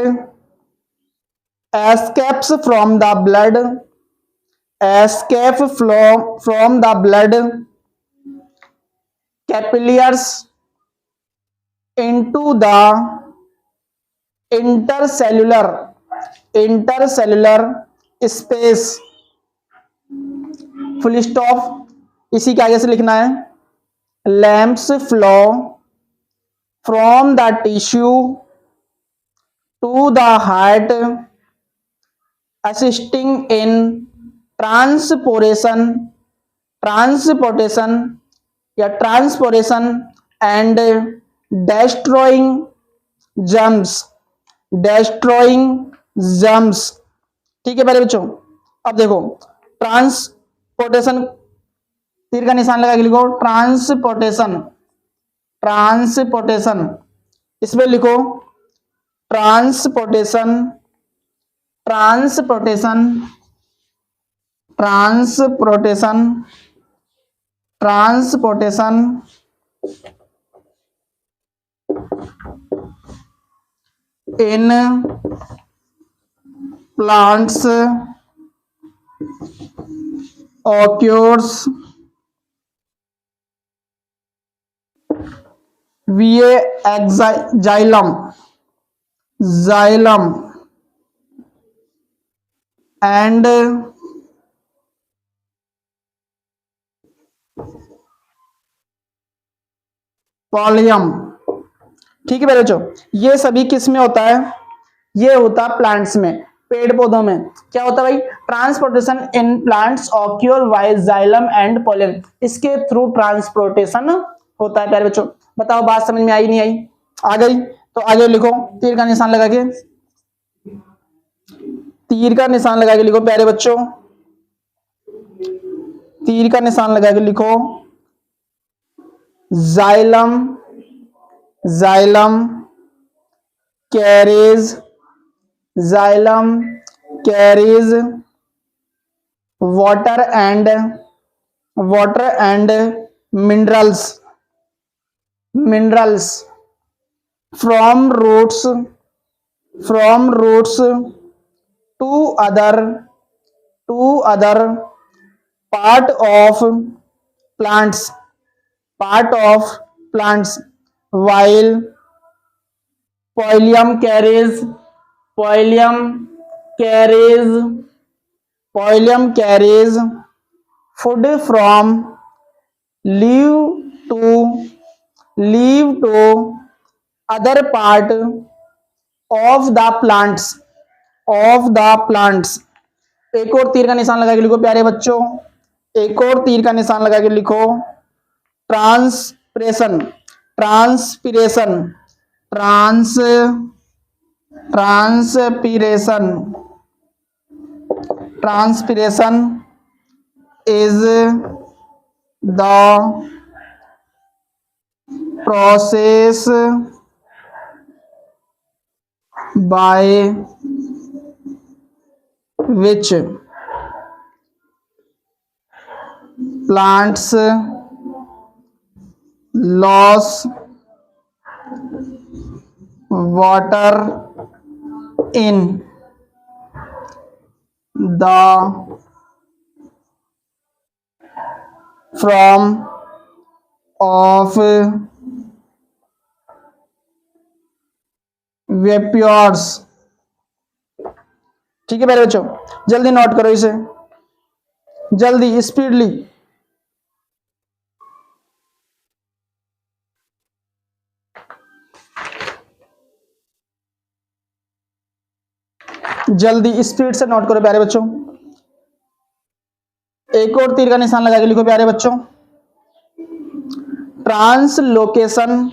escapes from the blood, escape from the blood capillaries into the intercellular space, full stop. इसी के आगे से लिखना है, lymph flow from the tissue to the heart, assisting in transportation या transportation and destroying germs, ठीक है पहले बच्चों। अब देखो ट्रांसपोर्टेशन, तीर का निशान लगा के लिखो, ट्रांसपोर्टेशन, इसमें लिखो transportation, in plants occurs via xylem and पोलियम, ठीक है बच्चों। ये सभी किस में होता है, ये होता है प्लांट्स में, पेड़ पौधों में। क्या होता है भाई, transportation in plants occur by xylem and pollen, इसके थ्रू ट्रांसपोर्टेशन होता है प्यारे बच्चों। बताओ बात समझ में आई नहीं आई, आ गई। तो आगे लिखो, तीर का निशान लगा के, तीर का निशान लगा के लिखो प्यारे बच्चों, तीर का निशान लगा के लिखो, xylem carries water and minerals from roots to other part of plants, while polyum carries phloem carries food from leave to other part of the plants. एक और तीर का निशान लगा के लिखो प्यारे बच्चों, एक और तीर का निशान लगा के लिखो transpiration is the process by which plants lose water in the form of vapors। ठीक है मेरे बच्चों, जल्दी नोट करो इसे, जल्दी स्पीडली। जल्दी स्पीड से नोट करो प्यारे बच्चों। एक और तीर का निशान लगा के लिखो प्यारे बच्चों translocation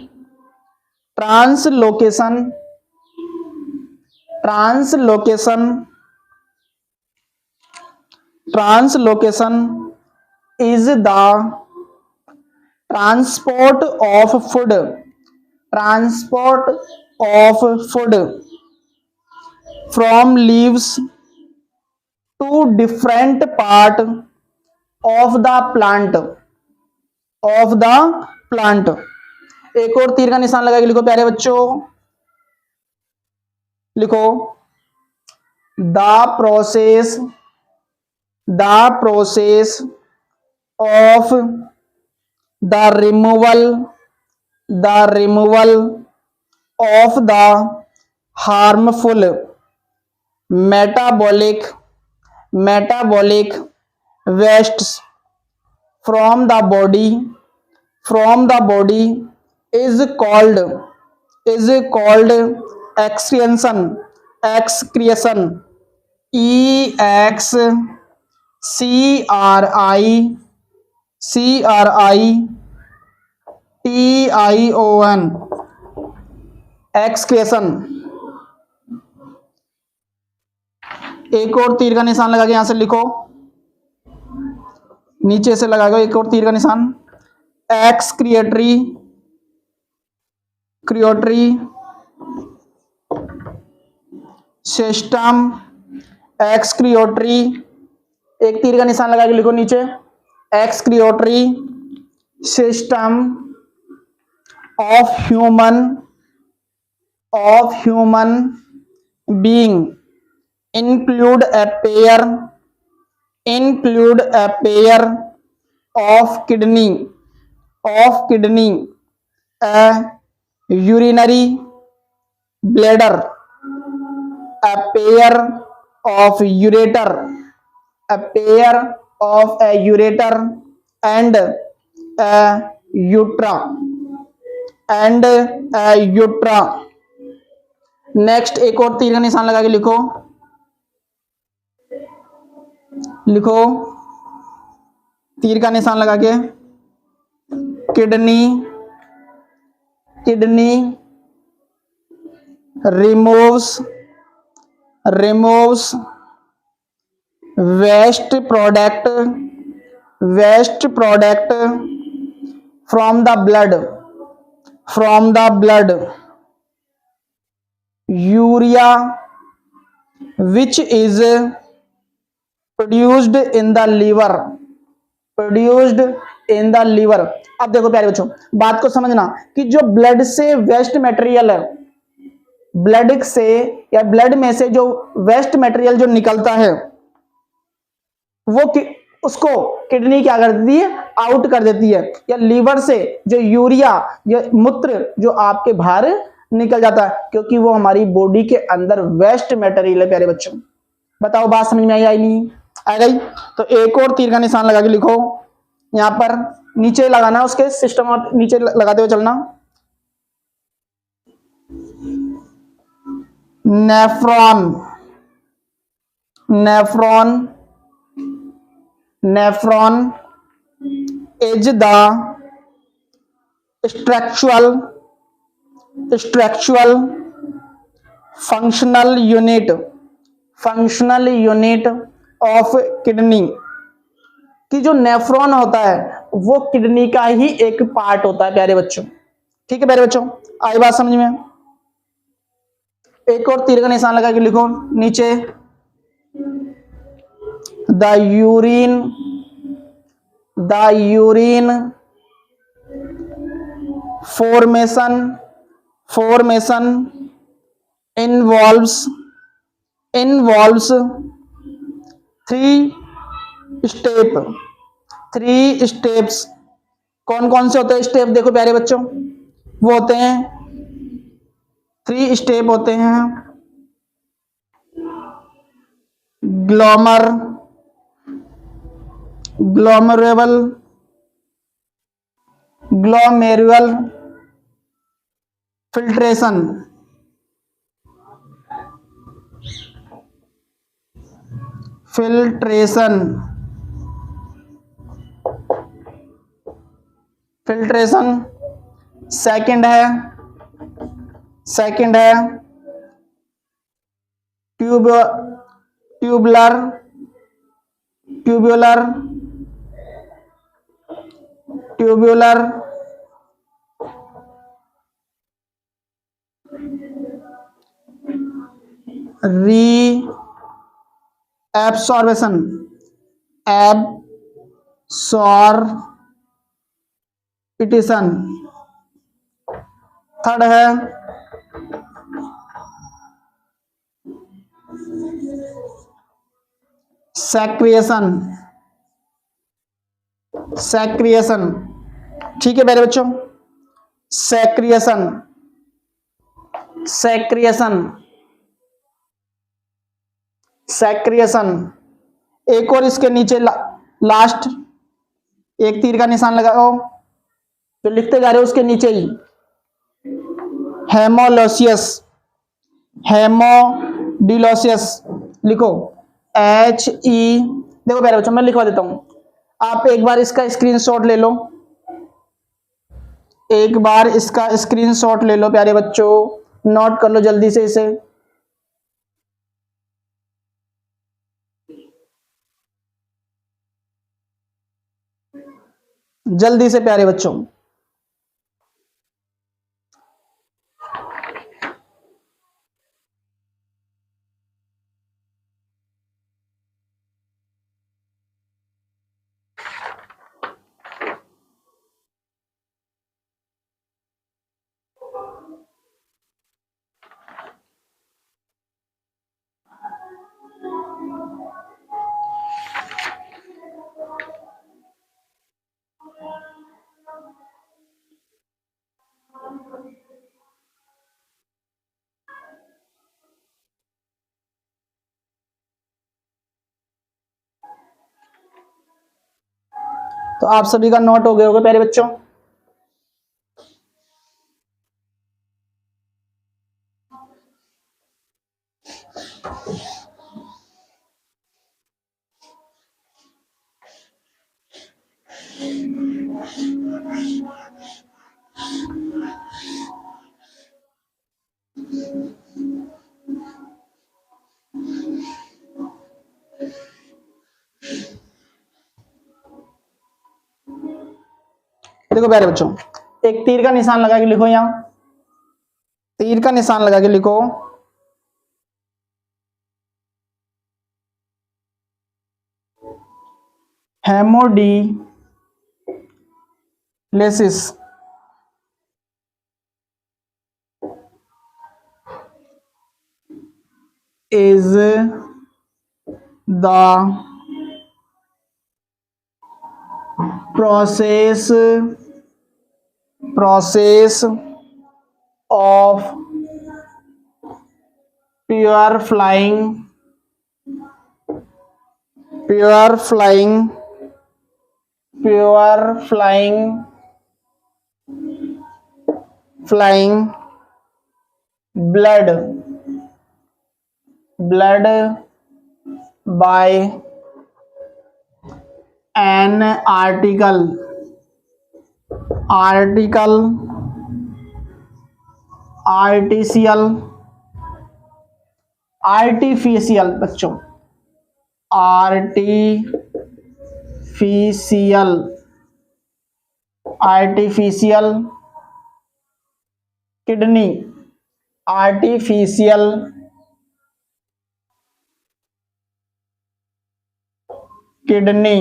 is the transport of food from leaves to different part of the plant। एक और तीर का निशान लगा के लिखो प्यारे बच्चों, लिखो the process of the removal of the harmful metabolic wastes from the body is called excretion excretion excretion। एक और तीर का निशान लगा के यहां से लिखो, नीचे से लगाएगा एक और तीर का निशान एक्सक्रिएटरी सिस्टम एक तीर का निशान लगा के लिखो नीचे excretory system of human being include a pair of kidney, a urinary bladder, a pair of ureter and a utra। Next एक और तीर का निशान लगा के लिखो तीर का निशान लगा के kidney removes waste product from the blood urea which is produced in the liver। अब देखो प्यारे बच्चों बात को समझना कि जो ब्लड से वेस्ट मटेरियल है, ब्लड से या ब्लड में से जो वेस्ट मटेरियल जो निकलता है वो उसको किडनी क्या कर देती है, आउट कर देती है। या लीवर से जो यूरिया या मूत्र जो आपके बाहर निकल जाता है, क्योंकि वो हमारी बॉडी के अंदर वेस्ट मटेरियल है प्यारे बच्चों। बताओ बात समझ में आई आई नहीं आ गई? तो एक और तीर का निशान लगा के लिखो, यहां पर नीचे लगाना उसके सिस्टम और नीचे लगाते हुए चलना। Nephron, nephron, nephron is the structural structural functional unit, functional unit of kidney. कि जो नेफ्रॉन होता है वो किडनी का ही एक पार्ट होता है प्यारे बच्चों। ठीक है प्यारे बच्चों, आई बात समझ में? एक और तीर का निशान लगा के लिखो नीचे, the urine, the urine formation, formation involves, involves three step, three steps. कौन कौन से होते हैं स्टेप? देखो प्यारे बच्चों, वो होते हैं थ्री स्टेप होते हैं। ग्लोमर, ग्लोमरेबल, ग्लोमेरुअल फिल्ट्रेशन, फिल्ट्रेशन, फिल्ट्रेशन। सेकंड है, सेकंड है ट्यूबुलर, ट्यूबुलर, ट्यूबुलर री एब्सॉर्बेशन, एब्सॉर्बिशन। थर्ड है सेक्रिएशन, सेक्रिएशन। ठीक है मेरे बच्चों, सेक्रिएशन, सेक्रिएशन, सेक्रिएशन। एक और इसके नीचे लास्ट एक तीर का निशान लगाओ, जो लिखते जा रहे हो उसके नीचे ही हेमोलोसियस, हेमोडिलोसियस लिखो, HE। देखो प्यारे बच्चों मैं लिखवा देता हूं, आप एक बार इसका स्क्रीनशॉट ले लो, एक बार इसका स्क्रीनशॉट ले लो प्यारे बच्चों, नोट कर लो जल्दी से इसे। जल्दी से प्यारे बच्चों। तो आप सभी का नोट हो गया होगा प्यारे बच्चों। देखो प्यारे बच्चों, एक तीर का निशान लगा के लिखो, यहां तीर का निशान लगा के लिखो, हेमोडिलेसिस is the process of pure flying pure flying flying blood by an artificial बच्चों artificial kidney artificial kidney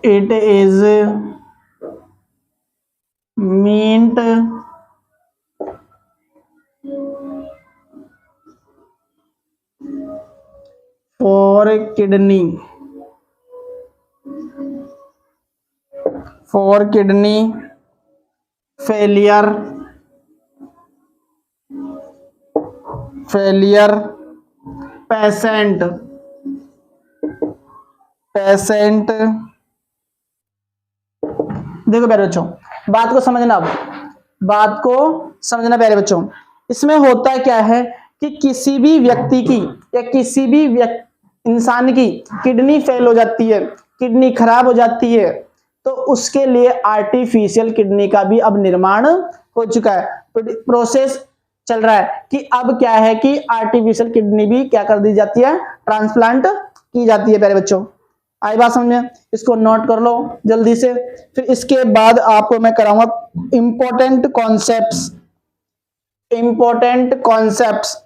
it is meant for kidney failure patient देखो प्यारे बच्चों, बात को समझना, अब बात को समझना प्यारे बच्चों। इसमें होता क्या है कि किसी भी व्यक्ति की या किसी भी इंसान की किडनी फेल हो जाती है, किडनी खराब हो जाती है, तो उसके लिए आर्टिफिशियल किडनी का भी अब निर्माण हो चुका है, प्रोसेस चल रहा है कि अब क्या है कि आर्टिफिशियल किडनी भी क्या कर दी जाती है, ट्रांसप्लांट की जाती है प्यारे बच्चों। आई बात समझ में? इसको नोट कर लो जल्दी से। फिर इसके बाद आपको मैं कराऊंगा इंपॉर्टेंट कॉन्सेप्ट्स,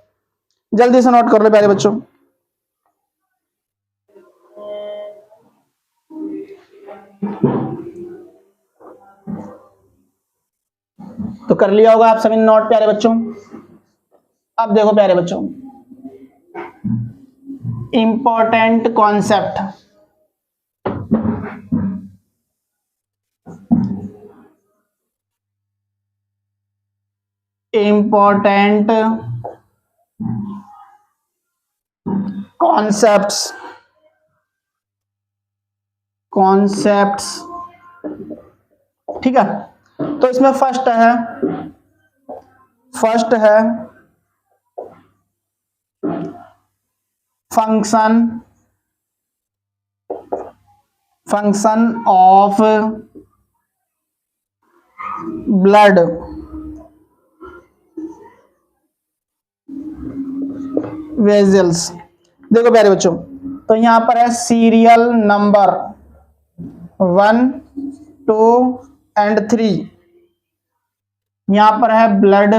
जल्दी से नोट कर लो प्यारे बच्चों। तो कर लिया होगा आप सभी नोट प्यारे बच्चों। अब देखो प्यारे बच्चों, इंपॉर्टेंट कॉन्सेप्ट, कॉन्सेप्ट्स ठीक है। तो इसमें फर्स्ट है फंक्शन ऑफ ब्लड वेजल्स। देखो प्यारे बच्चों, तो यहां पर है सीरियल नंबर 1, 2 एंड 3। यहां पर है ब्लड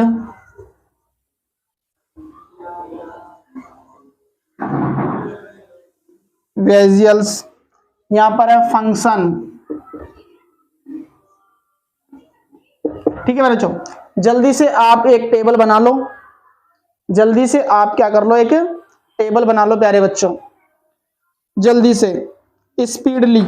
वेजल्स, यहां पर है फंक्शन। ठीक है मेरे बच्चों, जल्दी से आप एक टेबल बना लो, जल्दी से आप क्या कर लो, एक टेबल बना लो प्यारे बच्चों, जल्दी से स्पीडली।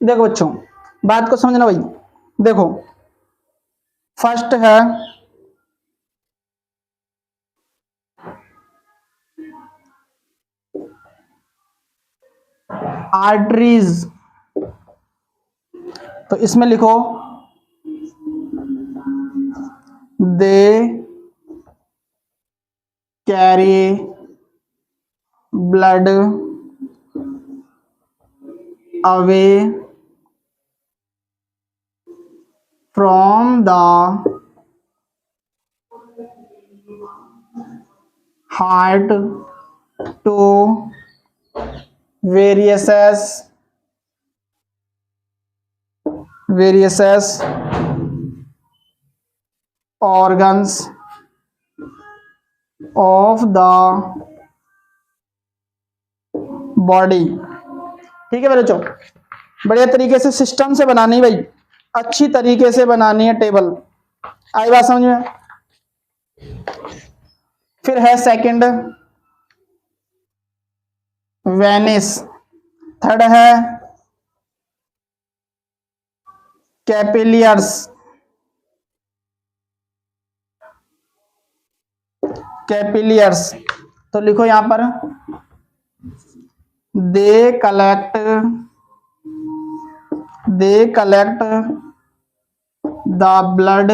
देखो बच्चों, बात को समझना भाई। देखो फर्स्ट है आर्टरीज, तो इसमें लिखो they carry blood away from the heart to various organs of the body. ठीक है मेरे बच्चों, बढ़िया तरीके से सिस्टम से बनानी भाई, अच्छी तरीके से बनानी है टेबल। आई बात समझ में? फिर है सेकंड वेनिस, थर्ड है कैपिलियर्स, तो लिखो यहां पर they collect the blood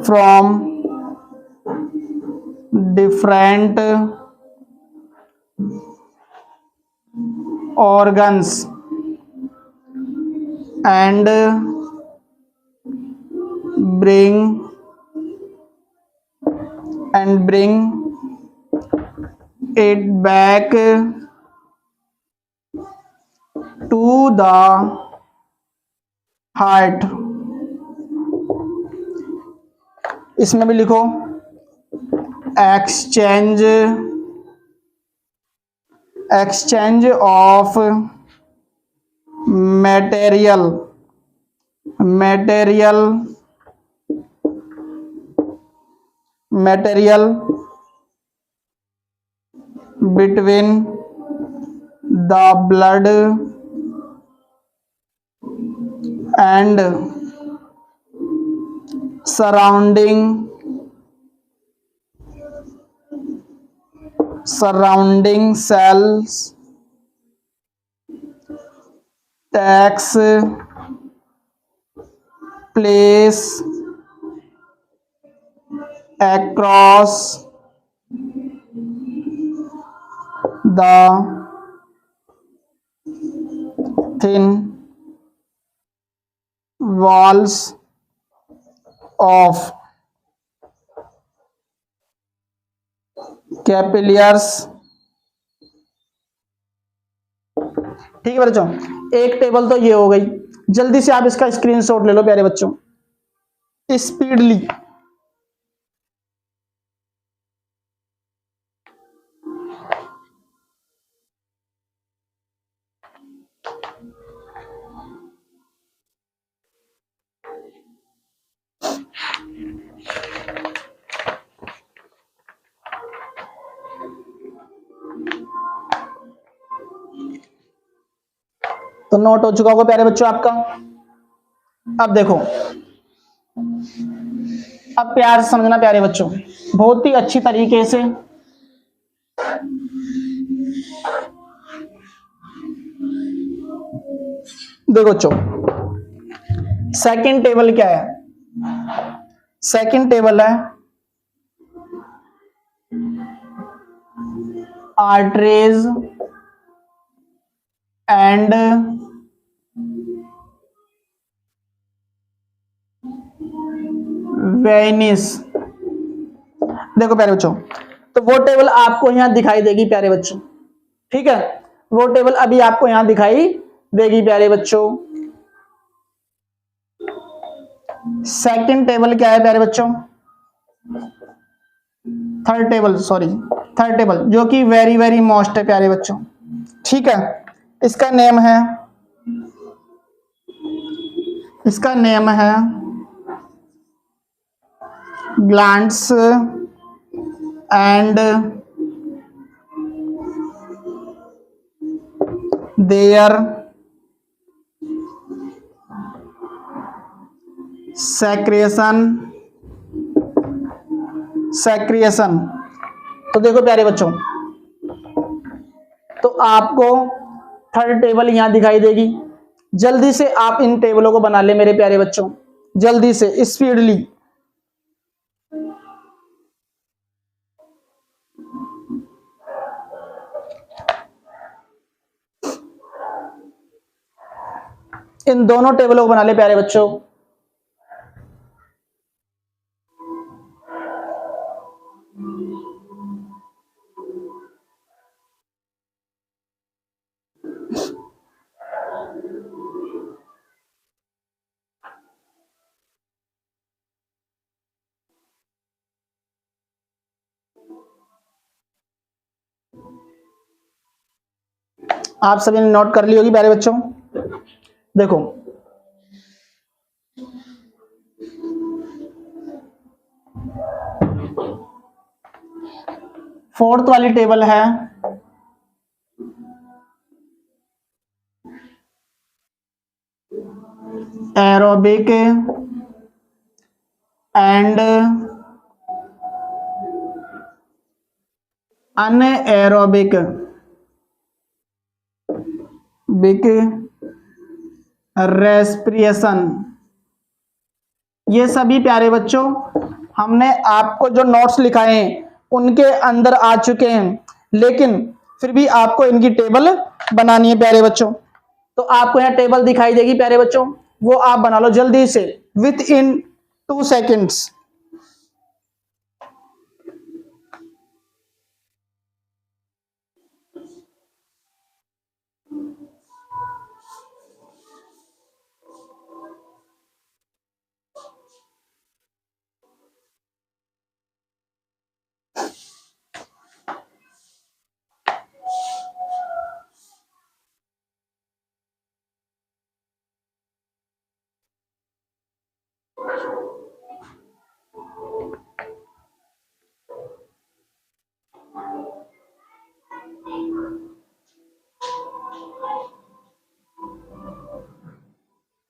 from different organs and bring it back to the heart। इसमें भी लिखो exchange of material between the blood and surrounding cells takes place across the thin walls of capillaries। ठीक है बच्चों, एक table तो ये हो गई। जल्दी से आप इसका स्क्रीनशॉट ले लो प्यारे बच्चों, स्पीडली। तो नोट हो चुका होगा प्यारे बच्चों आपका। अब देखो, अब प्यार से समझना प्यारे बच्चों, बहुत ही अच्छी तरीके से। देखो बच्चों, सेकंड टेबल क्या है? सेकंड टेबल है आर्टरीज एंड वेनिस। देखो प्यारे बच्चों, तो वो टेबल आपको यहां दिखाई देगी प्यारे बच्चों। ठीक है, वो टेबल अभी आपको यहां दिखाई देगी प्यारे बच्चों। सेकंड टेबल क्या है प्यारे बच्चों? थर्ड टेबल जो कि वेरी वेरी मोस्ट है प्यारे बच्चों। ठीक है, इसका नेम है ग्लैंड्स एंड देयर सेक्रिएशन। तो देखो प्यारे बच्चों, तो आपको थर्ड टेबल यहां दिखाई देगी। जल्दी से आप इन टेबलों को बना ले मेरे प्यारे बच्चों, जल्दी से, स्पीडली। इन दोनों टेबलों को बना ले प्यारे बच्चों। आप सभी ने नोट कर ली होगी प्यारे बच्चों। देखो फोर्थ वाली टेबल है एरोबिक एंड अनएरोबिक बिक रेस्पिरेशन। ये सभी प्यारे बच्चों हमने आपको जो नोट्स लिखाए हैं उनके अंदर आ चुके हैं, लेकिन फिर भी आपको इनकी टेबल बनानी है प्यारे बच्चों। तो आपको यहाँ टेबल दिखाई देगी प्यारे बच्चों, वो आप बना लो जल्दी से विथ इन 2 सेकेंड्स।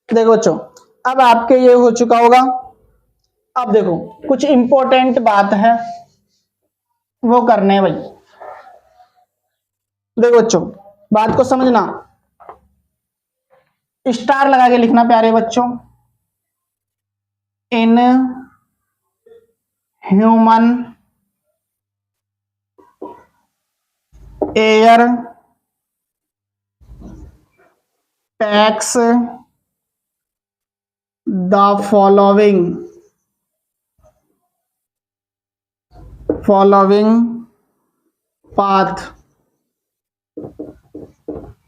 देखो बच्चों अब आपके ये हो चुका होगा। अब देखो कुछ इंपॉर्टेंट बात है वो करने हैं भाई। देखो बच्चों बात को समझना, स्टार लगा के लिखना प्यारे बच्चों। In human air tax the following path.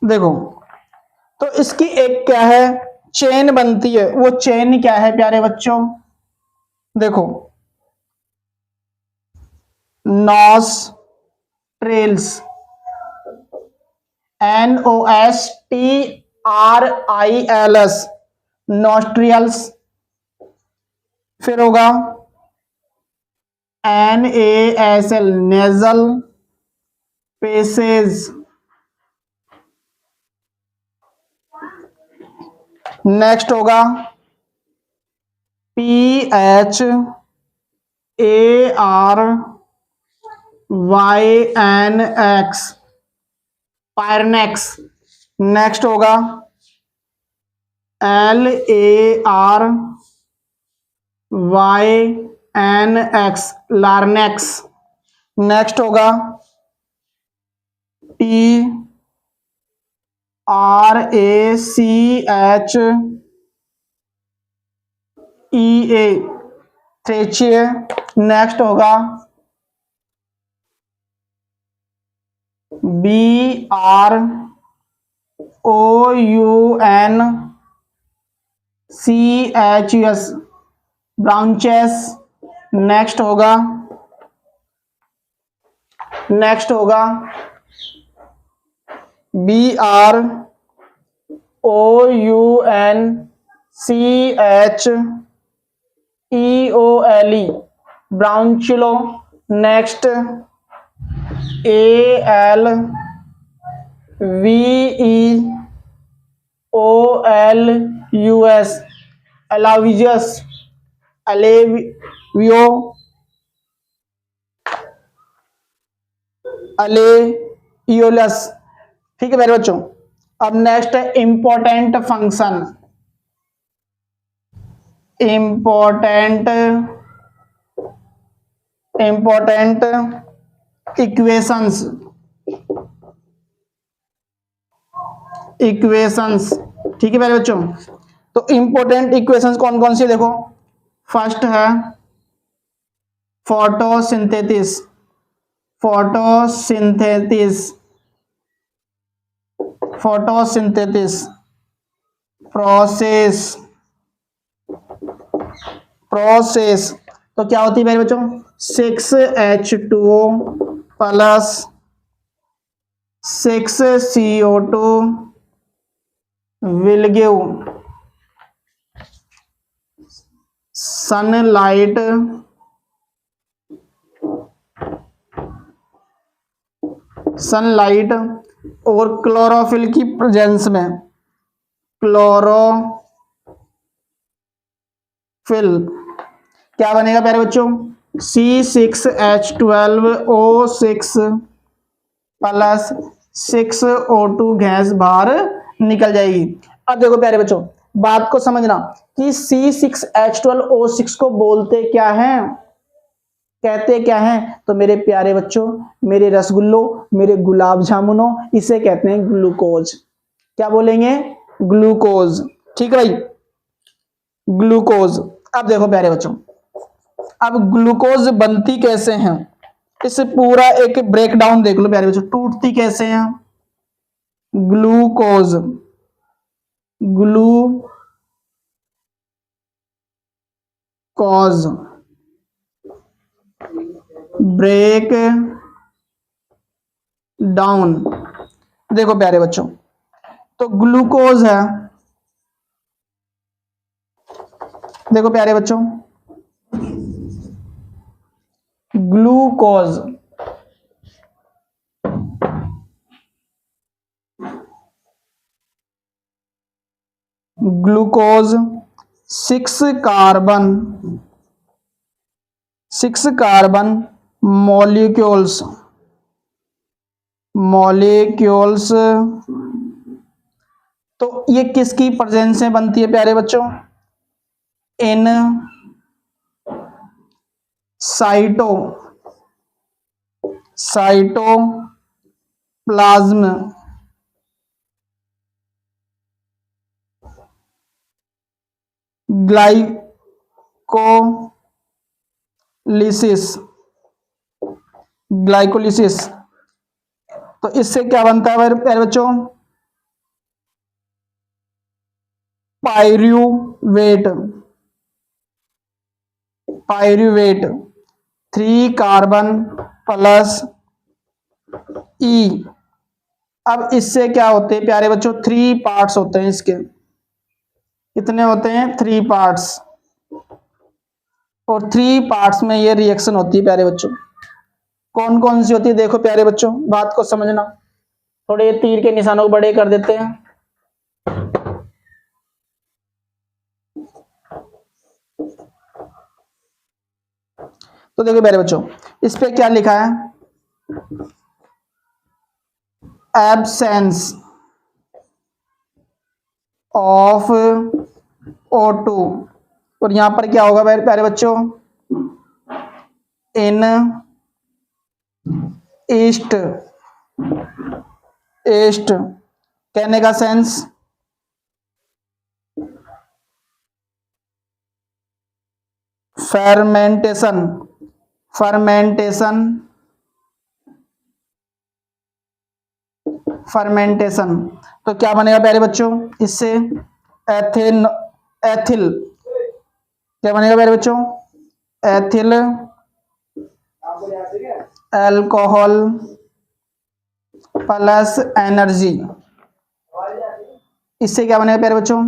देखो तो इसकी एक क्या है चेन बनती है, वो चेन क्या है प्यारे बच्चों। देखो नॉस ट्रेल्स NOSTRILS नॉस्ट्रियल्स, फिर होगा NASL नेजल पेसेज, नेक्स्ट होगा PHARYNX पायरनेक्स, नेक्स्ट होगा LARYNX लार्नेक्स, नेक्स्ट होगा TRACHEA ट्रेचिए, नेक्स्ट होगा BROUNCHES ब्राउंचेस, नेक्स्ट होगा BROUNCHEOLE ब्राउंचुलो, नेक्स्ट ALVEOLUS अलाविजस अलेवियो अलेइयोलस। ठीक है मेरे बच्चों। अब नेक्स्ट है इंपॉर्टेंट फंक्शन, इंपॉर्टेंट इक्वेशंस ठीक है मेरे बच्चों। तो इंपॉर्टेंट इक्वेशंस कौन कौन सी देखो, फर्स्ट है फोटोसिंथेसिस प्रोसेस। तो क्या होती है मेरे बच्चों 6H2O plus 6CO2 will give sunlight और क्लोरोफिल की प्रेजेंस में, क्लोरोफिल क्या बनेगा प्यारे बच्चों, C6H12O6 प्लस 6O2 गैस बाहर निकल जाएगी। अब देखो प्यारे बच्चों, बात को समझना कि C6H12O6 को बोलते क्या हैं, कहते क्या हैं, तो मेरे प्यारे बच्चों, मेरे रसगुल्लो, मेरे गुलाब जामुनों, इसे कहते हैं ग्लूकोज। क्या बोलेंगे, ग्लूकोज। ठीक है भाई, ग्लूकोज। अब देखो प्यारे बच्चों, अब ग्लूकोज बनती कैसे हैं, इसे पूरा एक ब्रेकडाउन देख लो प्यारे बच्चों, टूटती कैसे हैं ग्लूकोज, ग्लूकोज ब्रेक डाउन। देखो प्यारे बच्चों, तो ग्लूकोज है, देखो प्यारे बच्चों, ग्लूकोज ग्लूकोज 6 कार्बन मॉलिक्यूल्स, तो ये किसकी प्रेजेंस में बनती है प्यारे बच्चों, इन साइटोप्लाज्म ग्लाइकोलिसिस। तो इससे क्या बनता है प्यारे बच्चों, पायरुवेट 3 कार्बन प्लस ई। अब इससे क्या होते हैं प्यारे बच्चों, 3 पार्ट्स होते हैं इसके, कितने होते हैं, 3 पार्ट्स, और 3 पार्ट्स में ये रिएक्शन होती है प्यारे बच्चों। कौन कौन सी होती है, देखो प्यारे बच्चों, बात को समझना, थोड़े तीर के निशानों को बड़े कर देते हैं। तो देखो प्यारे बच्चों, इस पे क्या लिखा है, एब्सेंस ऑफ O2, और यहां पर क्या होगा प्यारे बच्चों, इन ईस्ट कहने का सेंस, फर्मेंटेशन तो क्या बनेगा प्यारे बच्चों, इससे एथिल क्या बनेगा प्यारे बच्चों, एथिल अल्कोहल प्लस एनर्जी। इससे क्या बनेगा प्यारे बच्चों,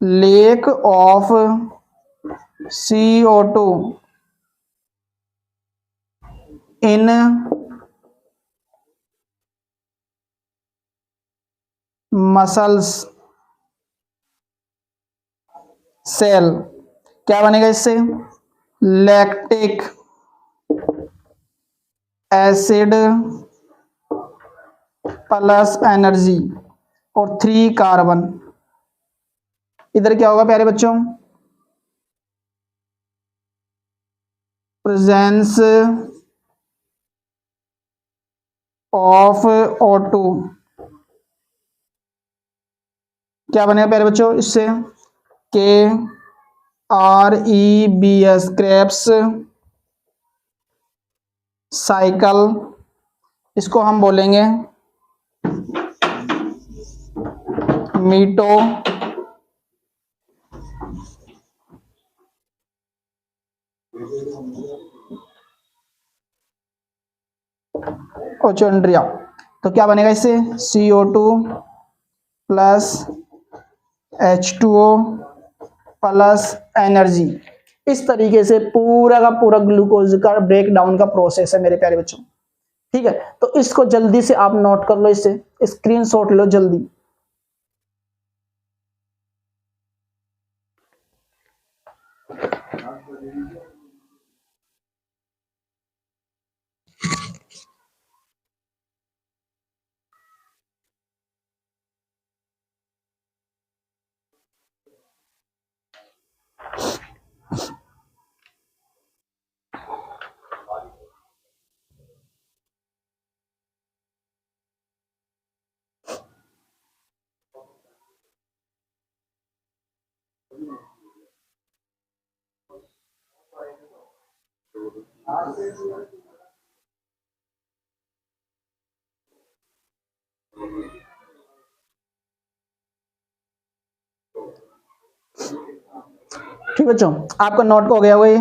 lack of CO2 in muscles cell. क्या बनेगा इससे, लैक्टिक एसिड प्लस एनर्जी और 3 कार्बन। इधर क्या होगा प्यारे बच्चों, प्रेजेंस ऑफ O2। क्या बनेगा प्यारे बच्चों, इससे KREBS क्रेब्स साइकिल, इसको हम बोलेंगे मीटो ओचोंड्रिया। तो क्या बनेगा इससे, CO2 plus H2O plus energy. इस तरीके से पूरा का पूरा ग्लूकोज का ब्रेक डाउन का प्रोसेस है मेरे प्यारे बच्चों। ठीक है, तो इसको जल्दी से आप नोट कर लो, इससे स्क्रीनशॉट लो जल्दी। ठीक बच्चों, आपका नोट हो गया होगा ये।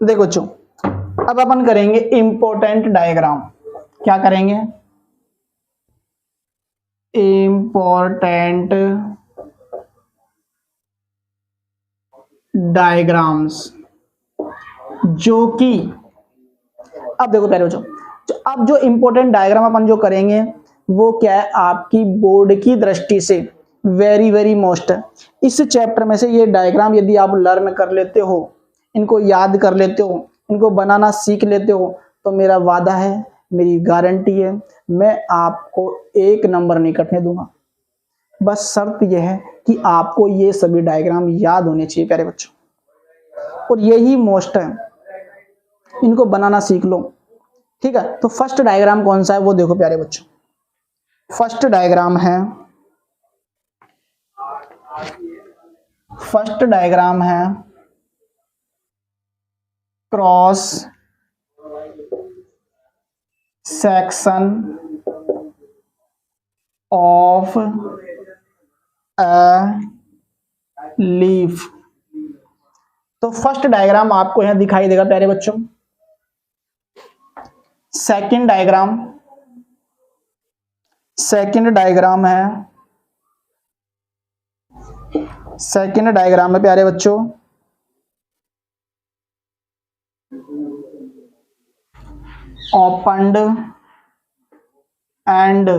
देखो बच्चों, अब अपन करेंगे इंपॉर्टेंट डायग्राम। क्या करेंगे, इंपॉर्टेंट डायग्राम्स, जो कि अब देखो प्यारे बच्चों, अब जो इंपॉर्टेंट डायग्राम अपन जो करेंगे वो क्या है, आपकी बोर्ड की दृष्टि से वेरी वेरी मोस्ट है। इस चैप्टर में से ये डायग्राम यदि आप लर्न कर लेते हो, इनको याद कर लेते हो, इनको बनाना सीख लेते हो, तो मेरा वादा है, मेरी गारंटी है, मैं आपको 1 नंबर नहीं कटने दूंगा। बस शर्त यह है कि आपको ये सभी डायग्राम याद होने चाहिए प्यारे बच्चों, और यही मोस्ट है, इनको बनाना सीख लो। ठीक है, तो फर्स्ट डायग्राम कौन सा है वो देखो प्यारे बच्चों। फर्स्ट डायग्राम है, फर्स्ट डायग्राम है cross section of a leaf. तो फर्स्ट डायग्राम आपको यहां दिखाई देगा प्यारे बच्चों। सेकंड डायग्राम, सेकंड डायग्राम है, सेकंड डायग्राम में प्यारे बच्चों opened and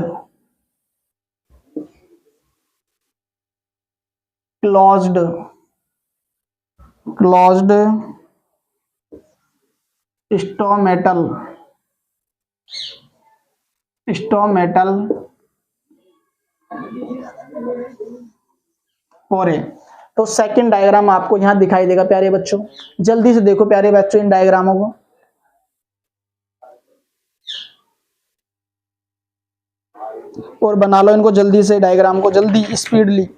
closed, closed stomatal, stomatal पोरे। तो सेकंड डायग्राम आपको यहां दिखाई देगा प्यारे बच्चों। जल्दी से देखो प्यारे बच्चों इन डायग्रामों को, और बना लो इनको जल्दी से, डायग्राम को जल्दी स्पीडली।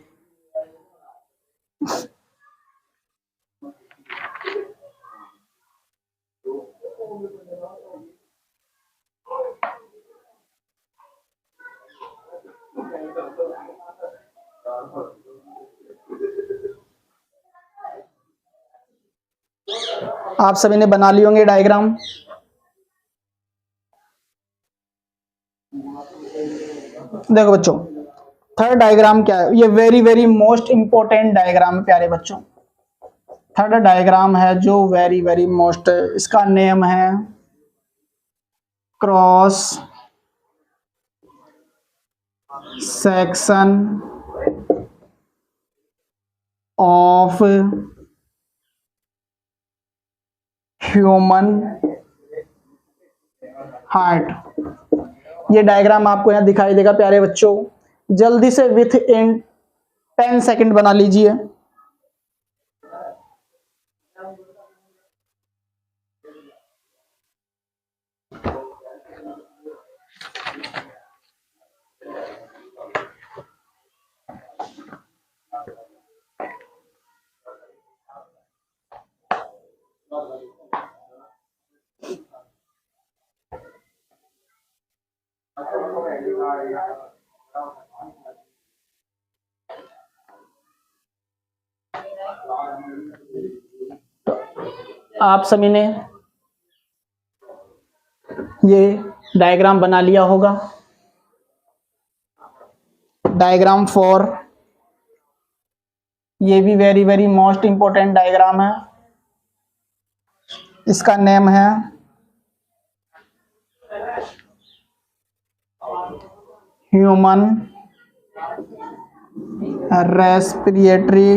आप सभी ने बना लिए होंगे डायग्राम। देखो बच्चों, थर्ड डायग्राम क्या है, ये very very most important diagram है प्यारे बच्चों। थर्ड डायग्राम है जो वेरी वेरी मोस्ट, इसका नेम है cross section of human heart. ये डायग्राम आपको यहां दिखाई देगा प्यारे बच्चों। जल्दी से विथ इन 10 सेकंड बना लीजिए। आप सभी ने ये डायग्राम बना लिया होगा। डायग्राम 4, ये भी very very most important diagram है। इसका नेम है ह्यूमन रेस्पिरेटरी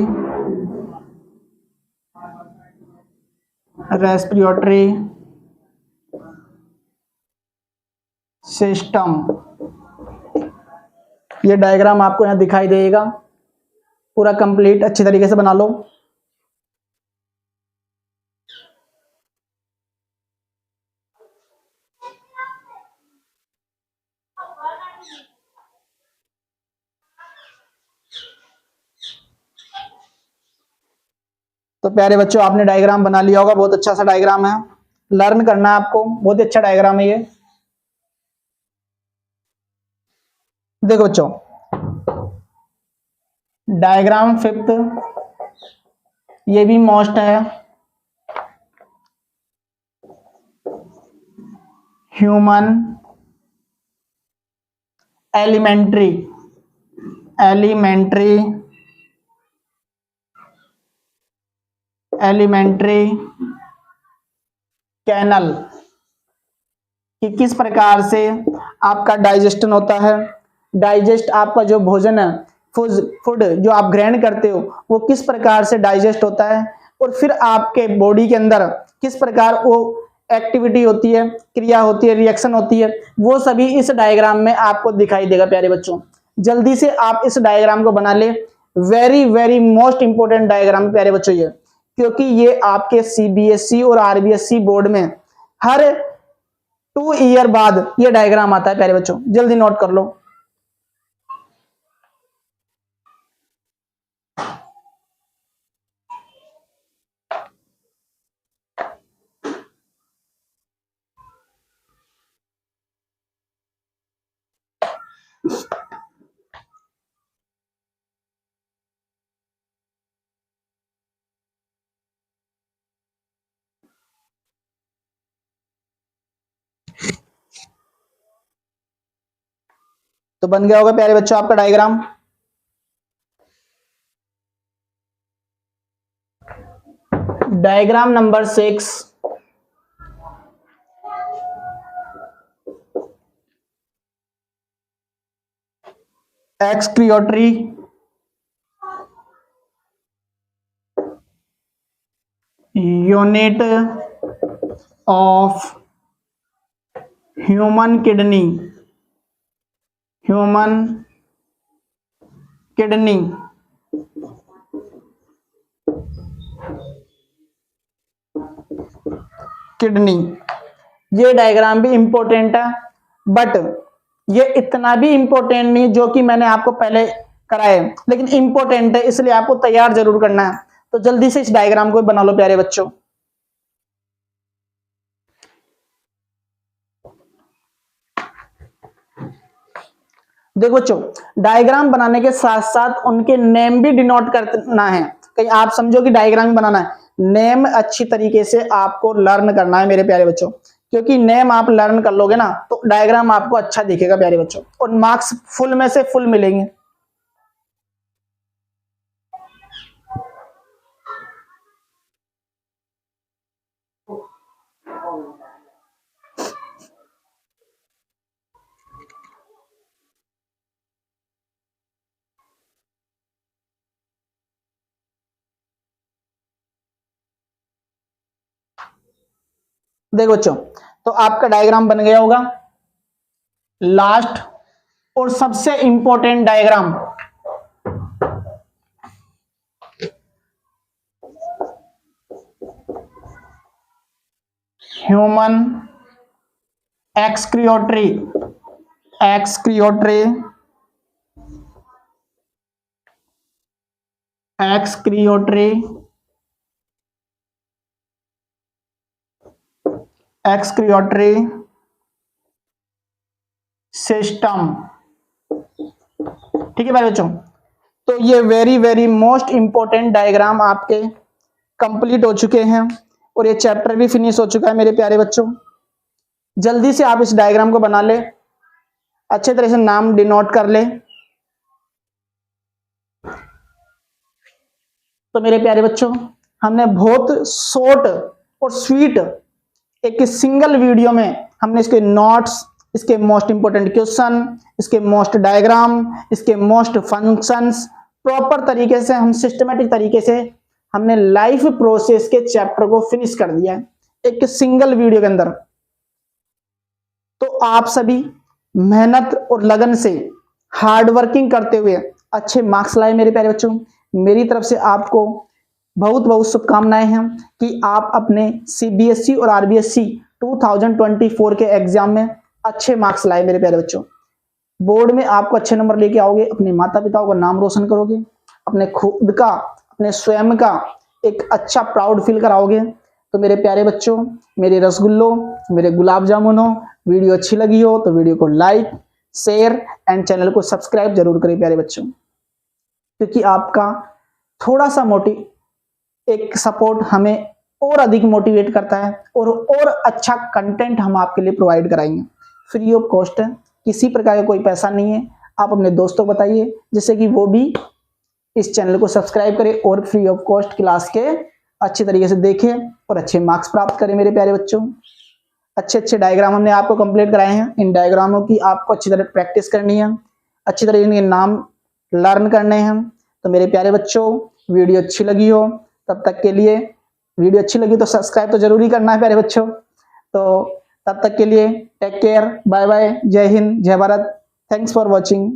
सिस्टम। ये डायग्राम आपको यहाँ दिखाई देगा, पूरा कंप्लीट अच्छी तरीके से बना लो। तो प्यारे बच्चों, आपने डायग्राम बना लिया होगा, बहुत अच्छा सा डायग्राम है, लर्न करना है आपको, बहुत ही अच्छा डायग्राम है ये। देखो बच्चों, डायग्राम 5th, ये भी मोस्ट है। ह्यूमन एलिमेंट्री कैनल, कि किस प्रकार से आपका डाइजेशन होता है। डाइजेस्ट, आपका जो भोजन है, फूड जो आप ग्रहण करते हो, वो किस प्रकार से डाइजेस्ट होता है, और फिर आपके बॉडी के अंदर किस प्रकार वो एक्टिविटी होती है, क्रिया होती है, रिएक्शन होती है, वो सभी इस डायग्राम में आपको दिखाई देगा। प्यारे बच्चों, जल्दी से आप इस डायग्राम को बना ले, very very most important diagram प्यारे बच्चों ये, क्योंकि ये आपके सीबीएसई और आरबीएसई बोर्ड में हर 2 ईयर बाद ये डायग्राम आता है। प्यारे बच्चों, जल्दी नोट कर लो। तो बन गया होगा प्यारे बच्चों आपका diagram. Diagram number 6, excretory unit of human kidney ये डायग्राम भी इंपॉर्टेंट है, बट ये इतना भी इंपॉर्टेंट नहीं जो कि मैंने आपको पहले कराए, लेकिन इंपॉर्टेंट है, इसलिए आपको तैयार जरूर करना है। तो जल्दी से इस डायग्राम को बना लो प्यारे बच्चों। देखो बच्चों, डायग्राम बनाने के साथ साथ उनके नेम भी डिनोट करना है। कहीं आप समझो कि डायग्राम बनाना है, नेम अच्छी तरीके से आपको लर्न करना है मेरे प्यारे बच्चों, क्योंकि नेम आप लर्न कर लोगे ना तो डायग्राम आपको अच्छा दिखेगा प्यारे बच्चों, और मार्क्स फुल में से फुल मिलेंगे। देखो बच्चों, तो आपका डायग्राम बन गया होगा। लास्ट और सबसे इंपॉर्टेंट डायग्राम, ह्यूमन एक्सक्रियोटरी सिस्टम। ठीक है भाई बच्चों, तो ये very very most important diagram आपके कंप्लीट हो चुके हैं, और ये चैप्टर भी फिनिश हो चुका है मेरे प्यारे बच्चों। जल्दी से आप इस डायग्राम को बना ले, अच्छे तरह से नाम डिनोट कर ले। तो मेरे प्यारे बच्चों, हमने बहुत शॉर्ट और स्वीट एक सिंगल वीडियो में हमने इसके नोट्स, इसके मोस्ट इंपोर्टेंट क्वेश्चन, इसके मोस्ट डायग्राम, इसके मोस्ट फंक्शंस प्रॉपर तरीके से, हम सिस्टमेटिक तरीके से हमने लाइफ प्रोसेस के चैप्टर को फिनिश कर दिया है एक सिंगल वीडियो के अंदर। तो आप सभी मेहनत और लगन से हार्ड वर्किंग करते हुए अच्छे मार्क्स लाए मेरे प्यारे बच्चों। मेरी तरफ से आपको बहुत बहुत शुभकामनाएं हैं कि आप अपने सीबीएसई और आरबीएसई 2024 के एग्जाम में अच्छे मार्क्स लाए मेरे प्यारे बच्चों। बोर्ड में आपको अच्छे नंबर लेके आओगे, अपने माता पिताओं का नाम रोशन करोगे, अपने खुद का, अपने स्वयं का एक अच्छा प्राउड फील कराओगे। तो मेरे प्यारे बच्चों, मेरे रसगुल्लों, मेरे गुलाब जामुनों, वीडियो अच्छी लगी हो तो वीडियो को लाइक, शेयर एंड चैनल को सब्सक्राइब जरूर करें प्यारे बच्चों, क्योंकि आपका थोड़ा सा एक सपोर्ट हमें और अधिक मोटिवेट करता है और अच्छा कंटेंट हम आपके लिए प्रोवाइड कराएंगे। फ्री ऑफ कॉस्ट है, किसी प्रकार का कोई पैसा नहीं है। आप अपने दोस्तों को बताइए जिससे कि वो भी इस चैनल को सब्सक्राइब करें और फ्री ऑफ कॉस्ट क्लास के अच्छे तरीके से देखें और अच्छे मार्क्स प्राप्त करें मेरे प्यारे बच्चों। अच्छे डायग्राम हमने आपको कंप्लीट कराए हैं। इन डायग्रामों की आपको अच्छी तरह प्रैक्टिस करनी है, अच्छी तरह इनके नाम लर्न करने हैं। तो मेरे प्यारे बच्चों, वीडियो अच्छी लगी हो तब तक के लिए, वीडियो अच्छी लगी तो सब्सक्राइब तो जरूरी करना है प्यारे बच्चों। तो तब तक के लिए टेक केयर, बाय बाय, जय हिंद, जय भारत, थैंक्स फॉर वॉचिंग।